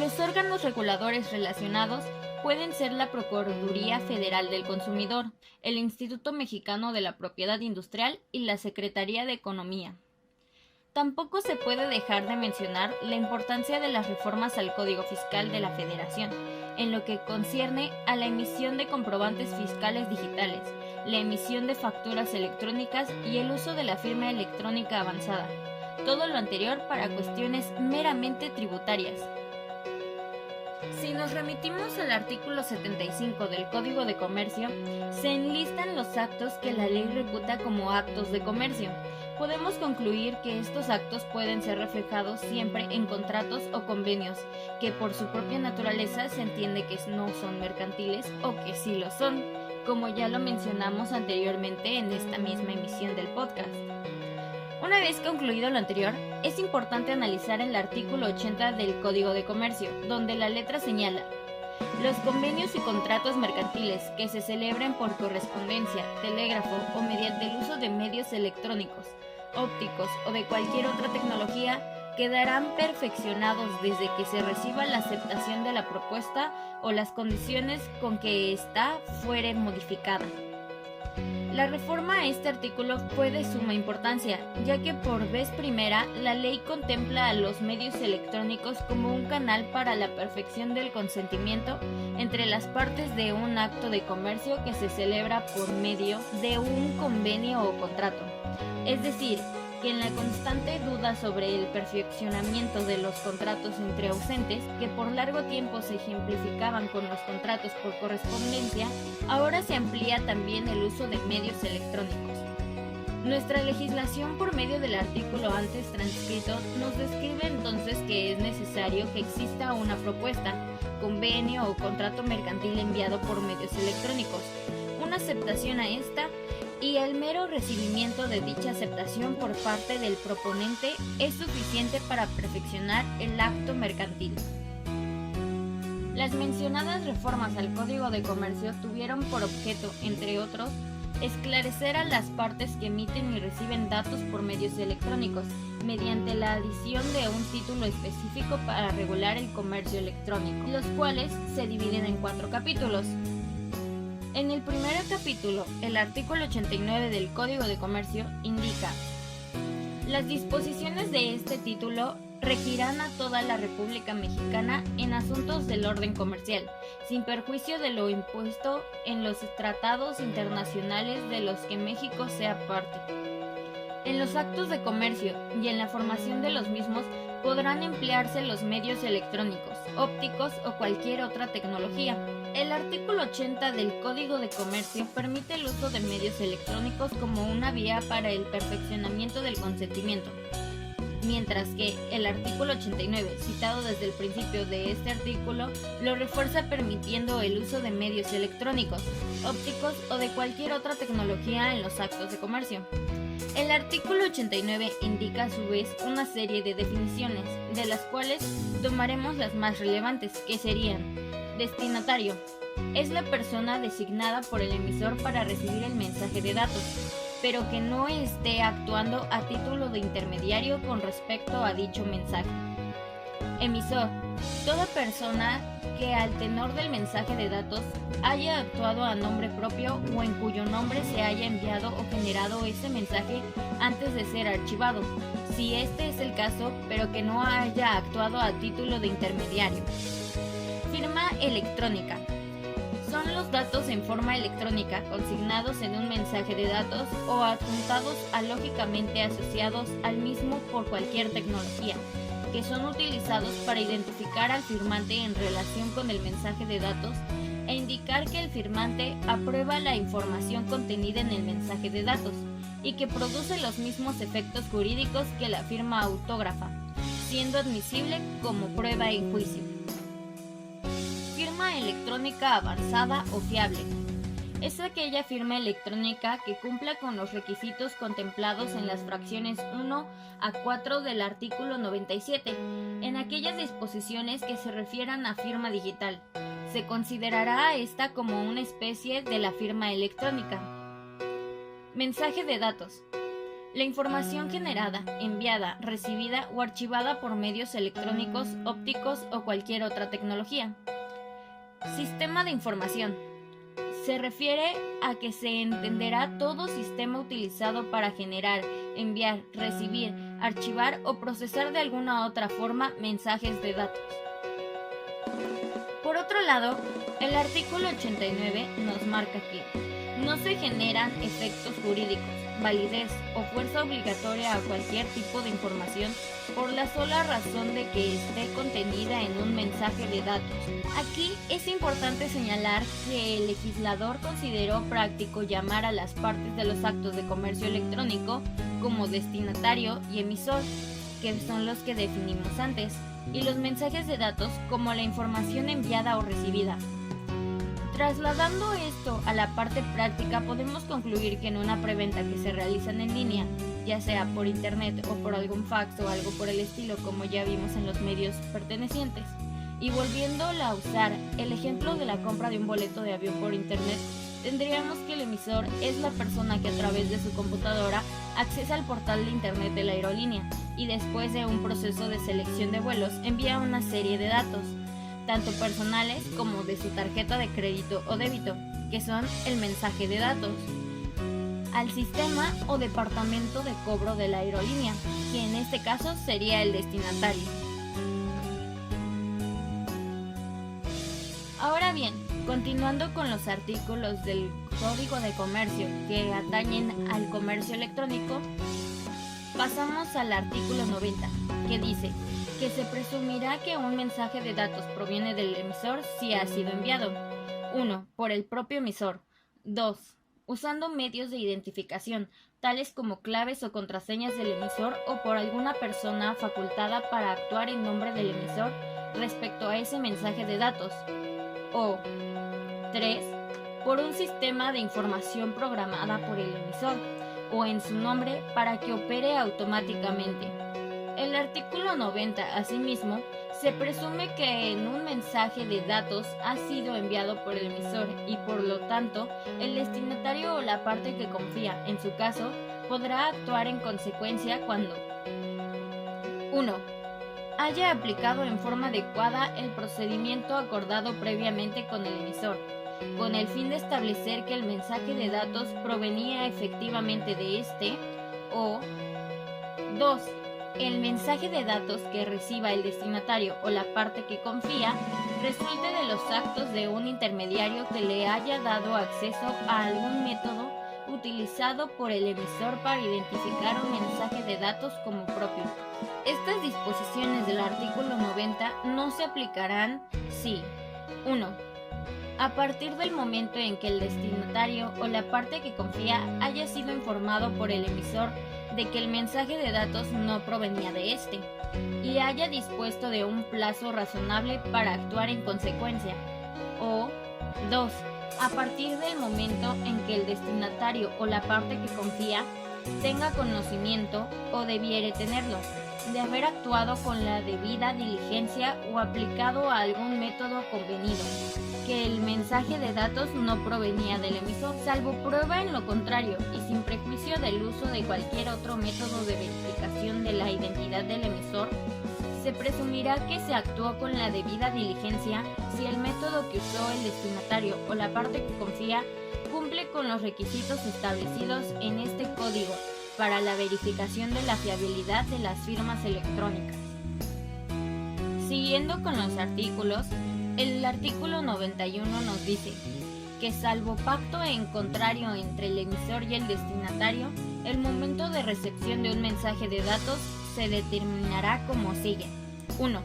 Los órganos reguladores relacionados pueden ser la Procuraduría Federal del Consumidor, el Instituto Mexicano de la Propiedad Industrial y la Secretaría de Economía. Tampoco se puede dejar de mencionar la importancia de las reformas al Código Fiscal de la Federación, en lo que concierne a la emisión de comprobantes fiscales digitales, la emisión de facturas electrónicas y el uso de la firma electrónica avanzada. Todo lo anterior para cuestiones meramente tributarias. Si nos remitimos al artículo 75 del Código de Comercio, se enlistan los actos que la ley reputa como actos de comercio. Podemos concluir que estos actos pueden ser reflejados siempre en contratos o convenios, que por su propia naturaleza se entiende que no son mercantiles o que sí lo son, como ya lo mencionamos anteriormente en esta misma emisión del podcast. Una vez concluido lo anterior, es importante analizar el artículo 80 del Código de Comercio, donde la letra señala: los convenios y contratos mercantiles que se celebren por correspondencia, telégrafo o mediante el uso de medios electrónicos, ópticos o de cualquier otra tecnología quedarán perfeccionados desde que se reciba la aceptación de la propuesta o las condiciones con que ésta fuere modificada. La reforma a este artículo fue de suma importancia, ya que por vez primera la ley contempla a los medios electrónicos como un canal para la perfección del consentimiento entre las partes de un acto de comercio que se celebra por medio de un convenio o contrato. Es decir, que en la constante duda sobre el perfeccionamiento de los contratos entre ausentes, que por largo tiempo se ejemplificaban con los contratos por correspondencia, ahora se amplía también el uso de medios electrónicos. Nuestra legislación, por medio del artículo antes transcrito, nos describe entonces que es necesario que exista una propuesta, convenio o contrato mercantil enviado por medios electrónicos, una aceptación a esta, y el mero recibimiento de dicha aceptación por parte del proponente es suficiente para perfeccionar el acto mercantil. Las mencionadas reformas al Código de Comercio tuvieron por objeto, entre otros, esclarecer a las partes que emiten y reciben datos por medios electrónicos, mediante la adición de un título específico para regular el comercio electrónico, los cuales se dividen en 4 capítulos. En el primer capítulo, el artículo 89 del Código de Comercio indica: las disposiciones de este título regirán a toda la República Mexicana en asuntos del orden comercial, sin perjuicio de lo impuesto en los tratados internacionales de los que México sea parte. En los actos de comercio y en la formación de los mismos podrán emplearse los medios electrónicos, ópticos o cualquier otra tecnología. El artículo 80 del Código de Comercio permite el uso de medios electrónicos como una vía para el perfeccionamiento del consentimiento, mientras que el artículo 89, citado desde el principio de este artículo, lo refuerza permitiendo el uso de medios electrónicos, ópticos o de cualquier otra tecnología en los actos de comercio. El artículo 89 indica a su vez una serie de definiciones, de las cuales tomaremos las más relevantes, que serían: destinatario: es la persona designada por el emisor para recibir el mensaje de datos, pero que no esté actuando a título de intermediario con respecto a dicho mensaje. Emisor: toda persona que al tenor del mensaje de datos haya actuado a nombre propio o en cuyo nombre se haya enviado o generado ese mensaje antes de ser archivado, si este es el caso, pero que no haya actuado a título de intermediario. Firma electrónica: son los datos en forma electrónica consignados en un mensaje de datos o adjuntados alógicamente asociados al mismo por cualquier tecnología, que son utilizados para identificar al firmante en relación con el mensaje de datos e indicar que el firmante aprueba la información contenida en el mensaje de datos y que produce los mismos efectos jurídicos que la firma autógrafa, siendo admisible como prueba en juicio. Firma electrónica avanzada o fiable: es aquella firma electrónica que cumpla con los requisitos contemplados en las fracciones 1 a 4 del artículo 97, en aquellas disposiciones que se refieran a firma digital. Se considerará a esta como una especie de la firma electrónica. Mensaje de datos: La información generada, enviada, recibida o archivada por medios electrónicos, ópticos o cualquier otra tecnología. Sistema de información. Se refiere a que se entenderá todo sistema utilizado para generar, enviar, recibir, archivar o procesar de alguna otra forma mensajes de datos. Por otro lado, el artículo 89 nos marca que no se generan efectos jurídicos, validez o fuerza obligatoria a cualquier tipo de información por la sola razón de que esté contenida en un mensaje de datos. Aquí es importante señalar que el legislador consideró práctico llamar a las partes de los actos de comercio electrónico como destinatario y emisor, que son los que definimos antes, y los mensajes de datos como la información enviada o recibida. Trasladando esto a la parte práctica, podemos concluir que en una preventa que se realizan en línea, ya sea por internet o por algún fax o algo por el estilo, como ya vimos en los medios pertenecientes, y volviéndola a usar el ejemplo de la compra de un boleto de avión por internet, tendríamos que el emisor es la persona que a través de su computadora accesa al portal de internet de la aerolínea y después de un proceso de selección de vuelos envía una serie de datos, tanto personales como de su tarjeta de crédito o débito, que son el mensaje de datos, al sistema o departamento de cobro de la aerolínea, que en este caso sería el destinatario. Ahora bien, continuando con los artículos del Código de Comercio que atañen al comercio electrónico, pasamos al artículo 90, que dice que se presumirá que un mensaje de datos proviene del emisor si ha sido enviado. 1. Por el propio emisor. 2. Usando medios de identificación, tales como claves o contraseñas del emisor o por alguna persona facultada para actuar en nombre del emisor respecto a ese mensaje de datos. O 3. Por un sistema de información programada por el emisor o en su nombre para que opere automáticamente. El artículo 90, asimismo, se presume que en un mensaje de datos ha sido enviado por el emisor y por lo tanto el destinatario o la parte que confía, en su caso, podrá actuar en consecuencia cuando 1. Haya aplicado en forma adecuada el procedimiento acordado previamente con el emisor, con el fin de establecer que el mensaje de datos provenía efectivamente de este, o 2. El mensaje de datos que reciba el destinatario o la parte que confía resulte de los actos de un intermediario que le haya dado acceso a algún método utilizado por el emisor para identificar un mensaje de datos como propio. Estas disposiciones del artículo 90 no se aplicarán si 1. A partir del momento en que el destinatario o la parte que confía haya sido informado por el emisor de que el mensaje de datos no provenía de este y haya dispuesto de un plazo razonable para actuar en consecuencia. O 2. A partir del momento en que el destinatario o la parte que confía tenga conocimiento o debiere tenerlo de haber actuado con la debida diligencia o aplicado a algún método convenido, que el mensaje de datos no provenía del emisor, salvo prueba en lo contrario y sin prejuicio del uso de cualquier otro método de verificación de la identidad del emisor, se presumirá que se actuó con la debida diligencia si el método que usó el destinatario o la parte que confía cumple con los requisitos establecidos en este código para la verificación de la fiabilidad de las firmas electrónicas. Siguiendo con los artículos, el artículo 91 nos dice que salvo pacto en contrario entre el emisor y el destinatario, el momento de recepción de un mensaje de datos se determinará como sigue. 1.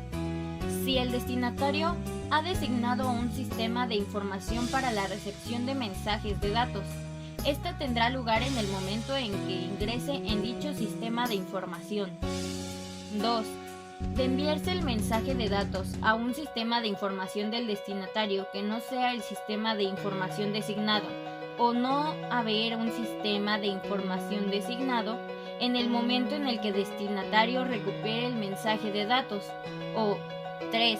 Si el destinatario ha designado un sistema de información para la recepción de mensajes de datos, esta tendrá lugar en el momento en que ingrese en dicho sistema de información. 2. De enviarse el mensaje de datos a un sistema de información del destinatario que no sea el sistema de información designado o no haber un sistema de información designado en el momento en el que el destinatario recupere el mensaje de datos. O 3.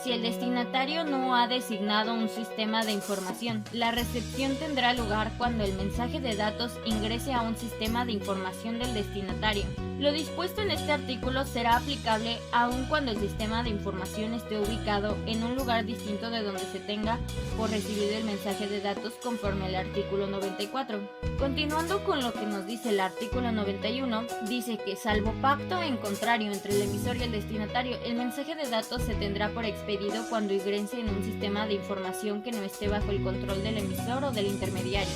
Si el destinatario no ha designado un sistema de información, la recepción tendrá lugar cuando el mensaje de datos ingrese a un sistema de información del destinatario. Lo dispuesto en este artículo será aplicable aun cuando el sistema de información esté ubicado en un lugar distinto de donde se tenga por recibido el mensaje de datos conforme al artículo 94. Continuando con lo que nos dice el artículo 91, dice que salvo pacto en contrario entre el emisor y el destinatario, el mensaje de datos se tendrá por expedido cuando ingrese en un sistema de información que no esté bajo el control del emisor o del intermediario.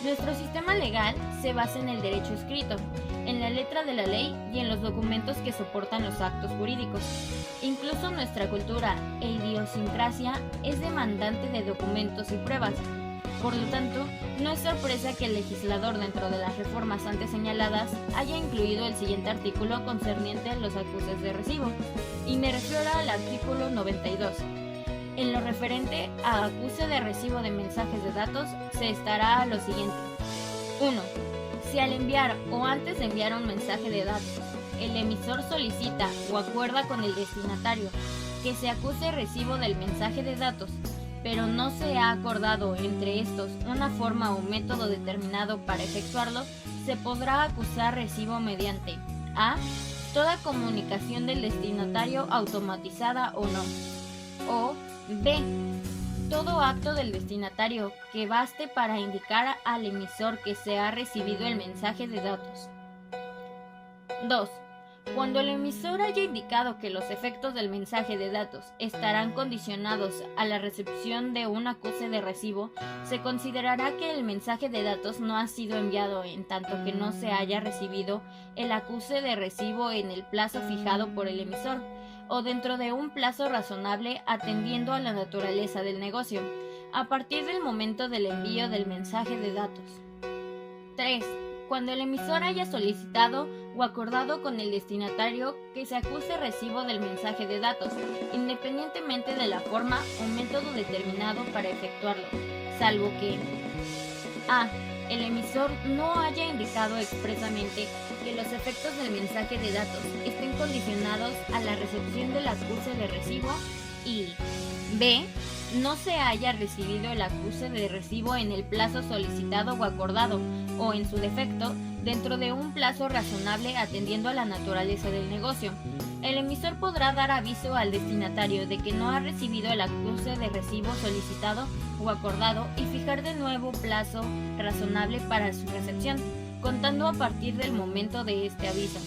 Nuestro sistema legal se basa en el derecho escrito, en la letra de la ley y en los documentos que soportan los actos jurídicos. Incluso nuestra cultura e idiosincrasia es demandante de documentos y pruebas. Por lo tanto, no es sorpresa que el legislador, dentro de las reformas antes señaladas, haya incluido el siguiente artículo concerniente a los acuses de recibo, y me refiero al artículo 92. En lo referente a acuse de recibo de mensajes de datos, se estará a lo siguiente. 1. Si al enviar o antes de enviar un mensaje de datos, el emisor solicita o acuerda con el destinatario que se acuse recibo del mensaje de datos, pero no se ha acordado entre estos una forma o método determinado para efectuarlo, se podrá acusar recibo mediante a. Toda comunicación del destinatario automatizada o no, o b. Todo acto del destinatario que baste para indicar al emisor que se ha recibido el mensaje de datos. 2. Cuando el emisor haya indicado que los efectos del mensaje de datos estarán condicionados a la recepción de un acuse de recibo, se considerará que el mensaje de datos no ha sido enviado en tanto que no se haya recibido el acuse de recibo en el plazo fijado por el emisor, o dentro de un plazo razonable atendiendo a la naturaleza del negocio, a partir del momento del envío del mensaje de datos. 3. Cuando el emisor haya solicitado o acordado con el destinatario que se acuse recibo del mensaje de datos, independientemente de la forma o método determinado para efectuarlo, salvo que a. El emisor no haya indicado expresamente que los efectos del mensaje de datos estén condicionados a la recepción del acuse de recibo y b. No se haya recibido el acuse de recibo en el plazo solicitado o acordado, o en su defecto, dentro de un plazo razonable atendiendo a la naturaleza del negocio. El emisor podrá dar aviso al destinatario de que no ha recibido el acuse de recibo solicitado o acordado y fijar de nuevo plazo razonable para su recepción, contando a partir del momento de este aviso.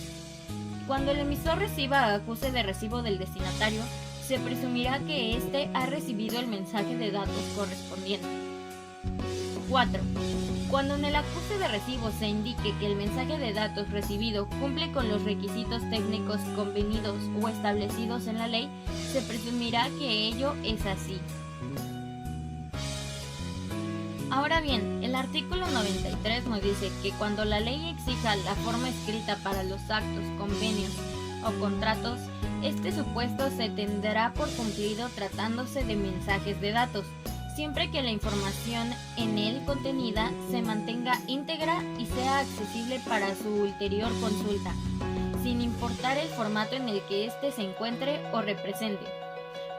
Cuando el emisor reciba acuse de recibo del destinatario, se presumirá que éste ha recibido el mensaje de datos correspondiente. 4. Cuando en el acuse de recibo se indique que el mensaje de datos recibido cumple con los requisitos técnicos convenidos o establecidos en la ley, se presumirá que ello es así. Ahora bien, el artículo 93 nos dice que cuando la ley exija la forma escrita para los actos, convenios o contratos, este supuesto se tendrá por cumplido tratándose de mensajes de datos, siempre que la información en él contenida se mantenga íntegra y sea accesible para su ulterior consulta, sin importar el formato en el que éste se encuentre o represente.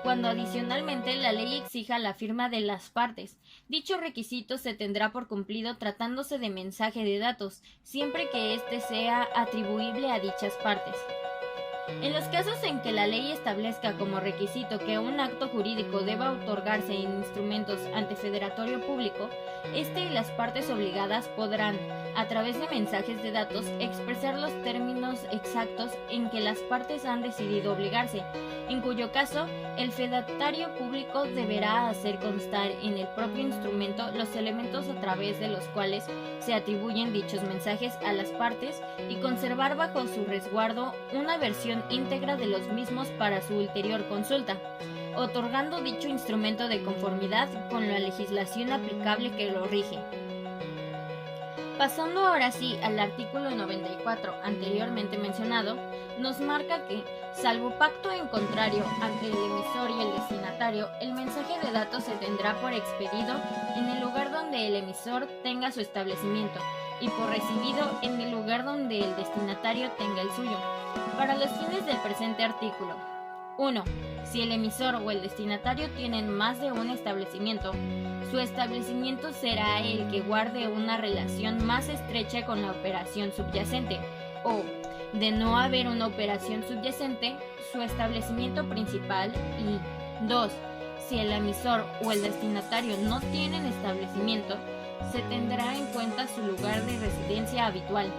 Cuando adicionalmente la ley exija la firma de las partes, dicho requisito se tendrá por cumplido tratándose de mensaje de datos, siempre que éste sea atribuible a dichas partes. En los casos en que la ley establezca como requisito que un acto jurídico deba otorgarse en instrumentos ante federatorio público, este y las partes obligadas podrán, a través de mensajes de datos, expresar los términos exactos en que las partes han decidido obligarse, en cuyo caso el fedatario público deberá hacer constar en el propio instrumento los elementos a través de los cuales se atribuyen dichos mensajes a las partes y conservar bajo su resguardo una versión íntegra de los mismos para su ulterior consulta, otorgando dicho instrumento de conformidad con la legislación aplicable que lo rige. Pasando ahora sí al artículo 94 anteriormente mencionado, nos marca que, salvo pacto en contrario ante el emisor y el destinatario, el mensaje de datos se tendrá por expedido en el lugar donde el emisor tenga su establecimiento y por recibido en el lugar donde el destinatario tenga el suyo. Para los fines del presente artículo, 1. Si el emisor o el destinatario tienen más de un establecimiento, su establecimiento será el que guarde una relación más estrecha con la operación subyacente, o, de no haber una operación subyacente, su establecimiento principal. Y 2. Si el emisor o el destinatario no tienen establecimiento, se tendrá en cuenta su lugar de residencia habitual.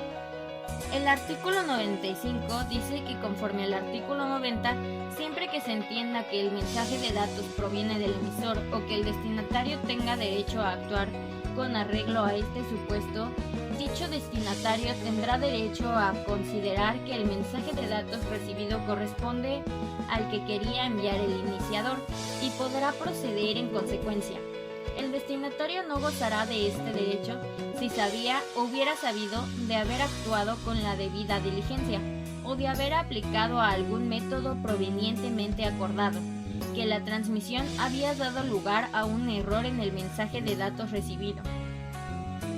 El artículo 95 dice que conforme al artículo 90, siempre que se entienda que el mensaje de datos proviene del emisor o que el destinatario tenga derecho a actuar con arreglo a este supuesto, dicho destinatario tendrá derecho a considerar que el mensaje de datos recibido corresponde al que quería enviar el iniciador y podrá proceder en consecuencia. El destinatario no gozará de este derecho si sabía o hubiera sabido de haber actuado con la debida diligencia o de haber aplicado a algún método provenientemente acordado, que la transmisión había dado lugar a un error en el mensaje de datos recibido.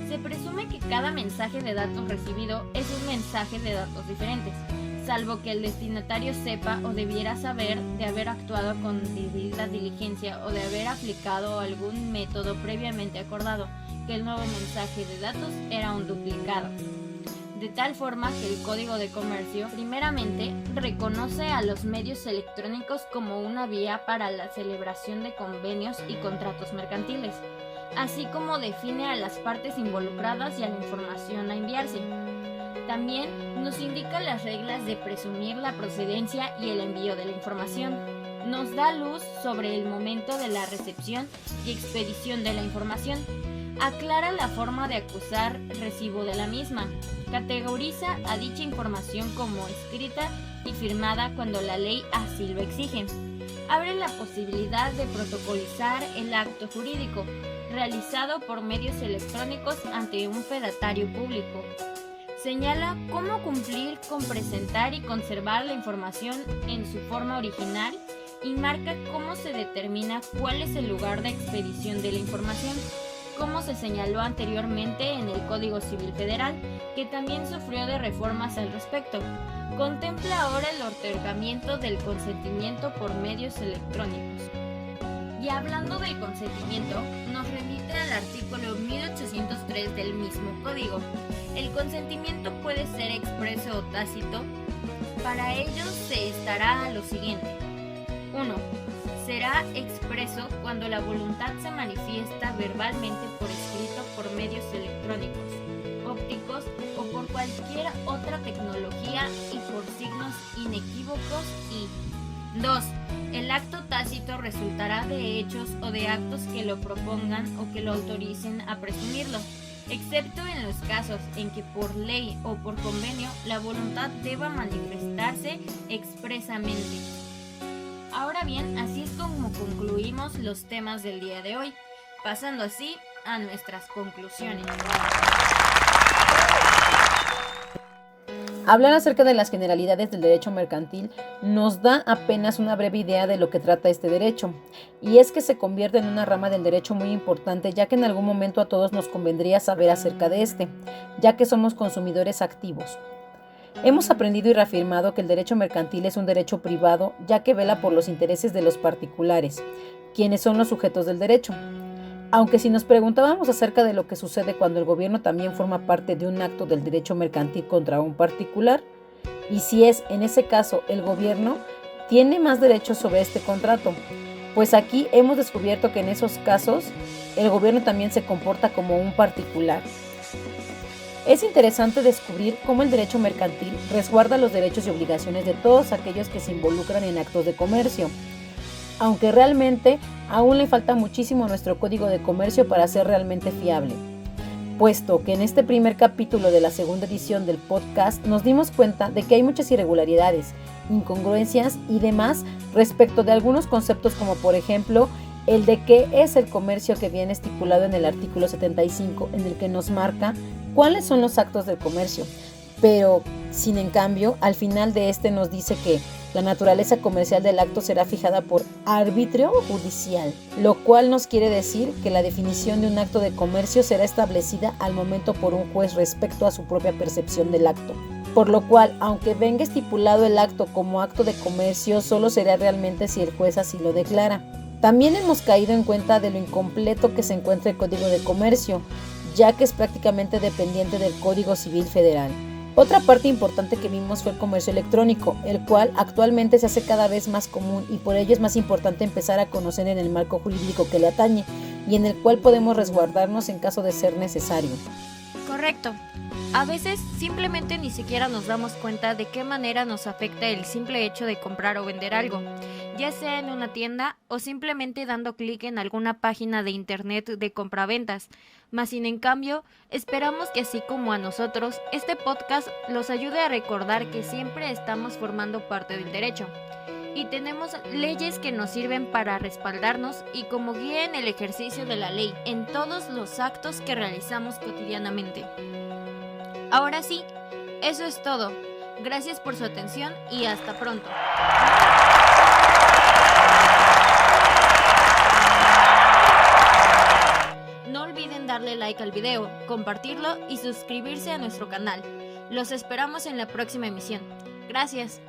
Se presume que cada mensaje de datos recibido es un mensaje de datos diferentes, salvo que el destinatario sepa o debiera saber de haber actuado con debida diligencia o de haber aplicado algún método previamente acordado, que el nuevo mensaje de datos era un duplicado. De tal forma que el Código de Comercio, primeramente, reconoce a los medios electrónicos como una vía para la celebración de convenios y contratos mercantiles, así como define a las partes involucradas y a la información a enviarse. También nos indica las reglas de presumir la procedencia y el envío de la información. Nos da luz sobre el momento de la recepción y expedición de la información. Aclara la forma de acusar recibo de la misma. Categoriza a dicha información como escrita y firmada cuando la ley así lo exige. Abre la posibilidad de protocolizar el acto jurídico realizado por medios electrónicos ante un fedatario público. Señala cómo cumplir con presentar y conservar la información en su forma original y marca cómo se determina cuál es el lugar de expedición de la información, como se señaló anteriormente en el Código Civil Federal, que también sufrió de reformas al respecto. Contempla ahora el otorgamiento del consentimiento por medios electrónicos. Y hablando del consentimiento, nos remite al artículo 1803 del mismo código. El consentimiento puede ser expreso o tácito. Para ello se estará a lo siguiente. 1. Será expreso cuando la voluntad se manifiesta verbalmente por escrito por medios electrónicos, ópticos o por cualquier otra tecnología y por signos inequívocos. Y 2. El acto tácito resultará de hechos o de actos que lo propongan o que lo autoricen a presumirlo, excepto en los casos en que por ley o por convenio la voluntad deba manifestarse expresamente. Ahora bien, así es como concluimos los temas del día de hoy, pasando así a nuestras conclusiones. Hablar acerca de las generalidades del derecho mercantil nos da apenas una breve idea de lo que trata este derecho, y es que se convierte en una rama del derecho muy importante, ya que en algún momento a todos nos convendría saber acerca de este, ya que somos consumidores activos. Hemos aprendido y reafirmado que el derecho mercantil es un derecho privado, ya que vela por los intereses de los particulares, quienes son los sujetos del derecho. Aunque si nos preguntábamos acerca de lo que sucede cuando el gobierno también forma parte de un acto del derecho mercantil contra un particular, y si es, en ese caso, el gobierno, tiene más derechos sobre este contrato, pues aquí hemos descubierto que en esos casos el gobierno también se comporta como un particular. Es interesante descubrir cómo el derecho mercantil resguarda los derechos y obligaciones de todos aquellos que se involucran en actos de comercio, aunque realmente aún le falta muchísimo a nuestro Código de Comercio para ser realmente fiable, puesto que en este primer capítulo de la segunda edición del podcast nos dimos cuenta de que hay muchas irregularidades, incongruencias y demás respecto de algunos conceptos, como por ejemplo el de qué es el comercio, que viene estipulado en el artículo 75, en el que nos marca cuáles son los actos del comercio, pero sin en cambio al final de este nos dice que la naturaleza comercial del acto será fijada por arbitrio judicial, lo cual nos quiere decir que la definición de un acto de comercio será establecida al momento por un juez respecto a su propia percepción del acto. por lo cual, aunque venga estipulado el acto como acto de comercio, solo será realmente si el juez así lo declara. También hemos caído en cuenta de lo incompleto que se encuentra el Código de Comercio, ya que es prácticamente dependiente del Código Civil Federal. Otra parte importante que vimos fue el comercio electrónico, el cual actualmente se hace cada vez más común y por ello es más importante empezar a conocer en el marco jurídico que le atañe y en el cual podemos resguardarnos en caso de ser necesario. Correcto. A veces simplemente ni siquiera nos damos cuenta de qué manera nos afecta el simple hecho de comprar o vender algo, ya sea en una tienda o simplemente dando clic en alguna página de internet de compraventas. Mas sin en cambio, esperamos que así como a nosotros, este podcast los ayude a recordar que siempre estamos formando parte del derecho y tenemos leyes que nos sirven para respaldarnos y como guía en el ejercicio de la ley en todos los actos que realizamos cotidianamente. Ahora sí, eso es todo. Gracias por su atención y hasta pronto. No olviden darle like al video, compartirlo y suscribirse a nuestro canal. Los esperamos en la próxima emisión. Gracias.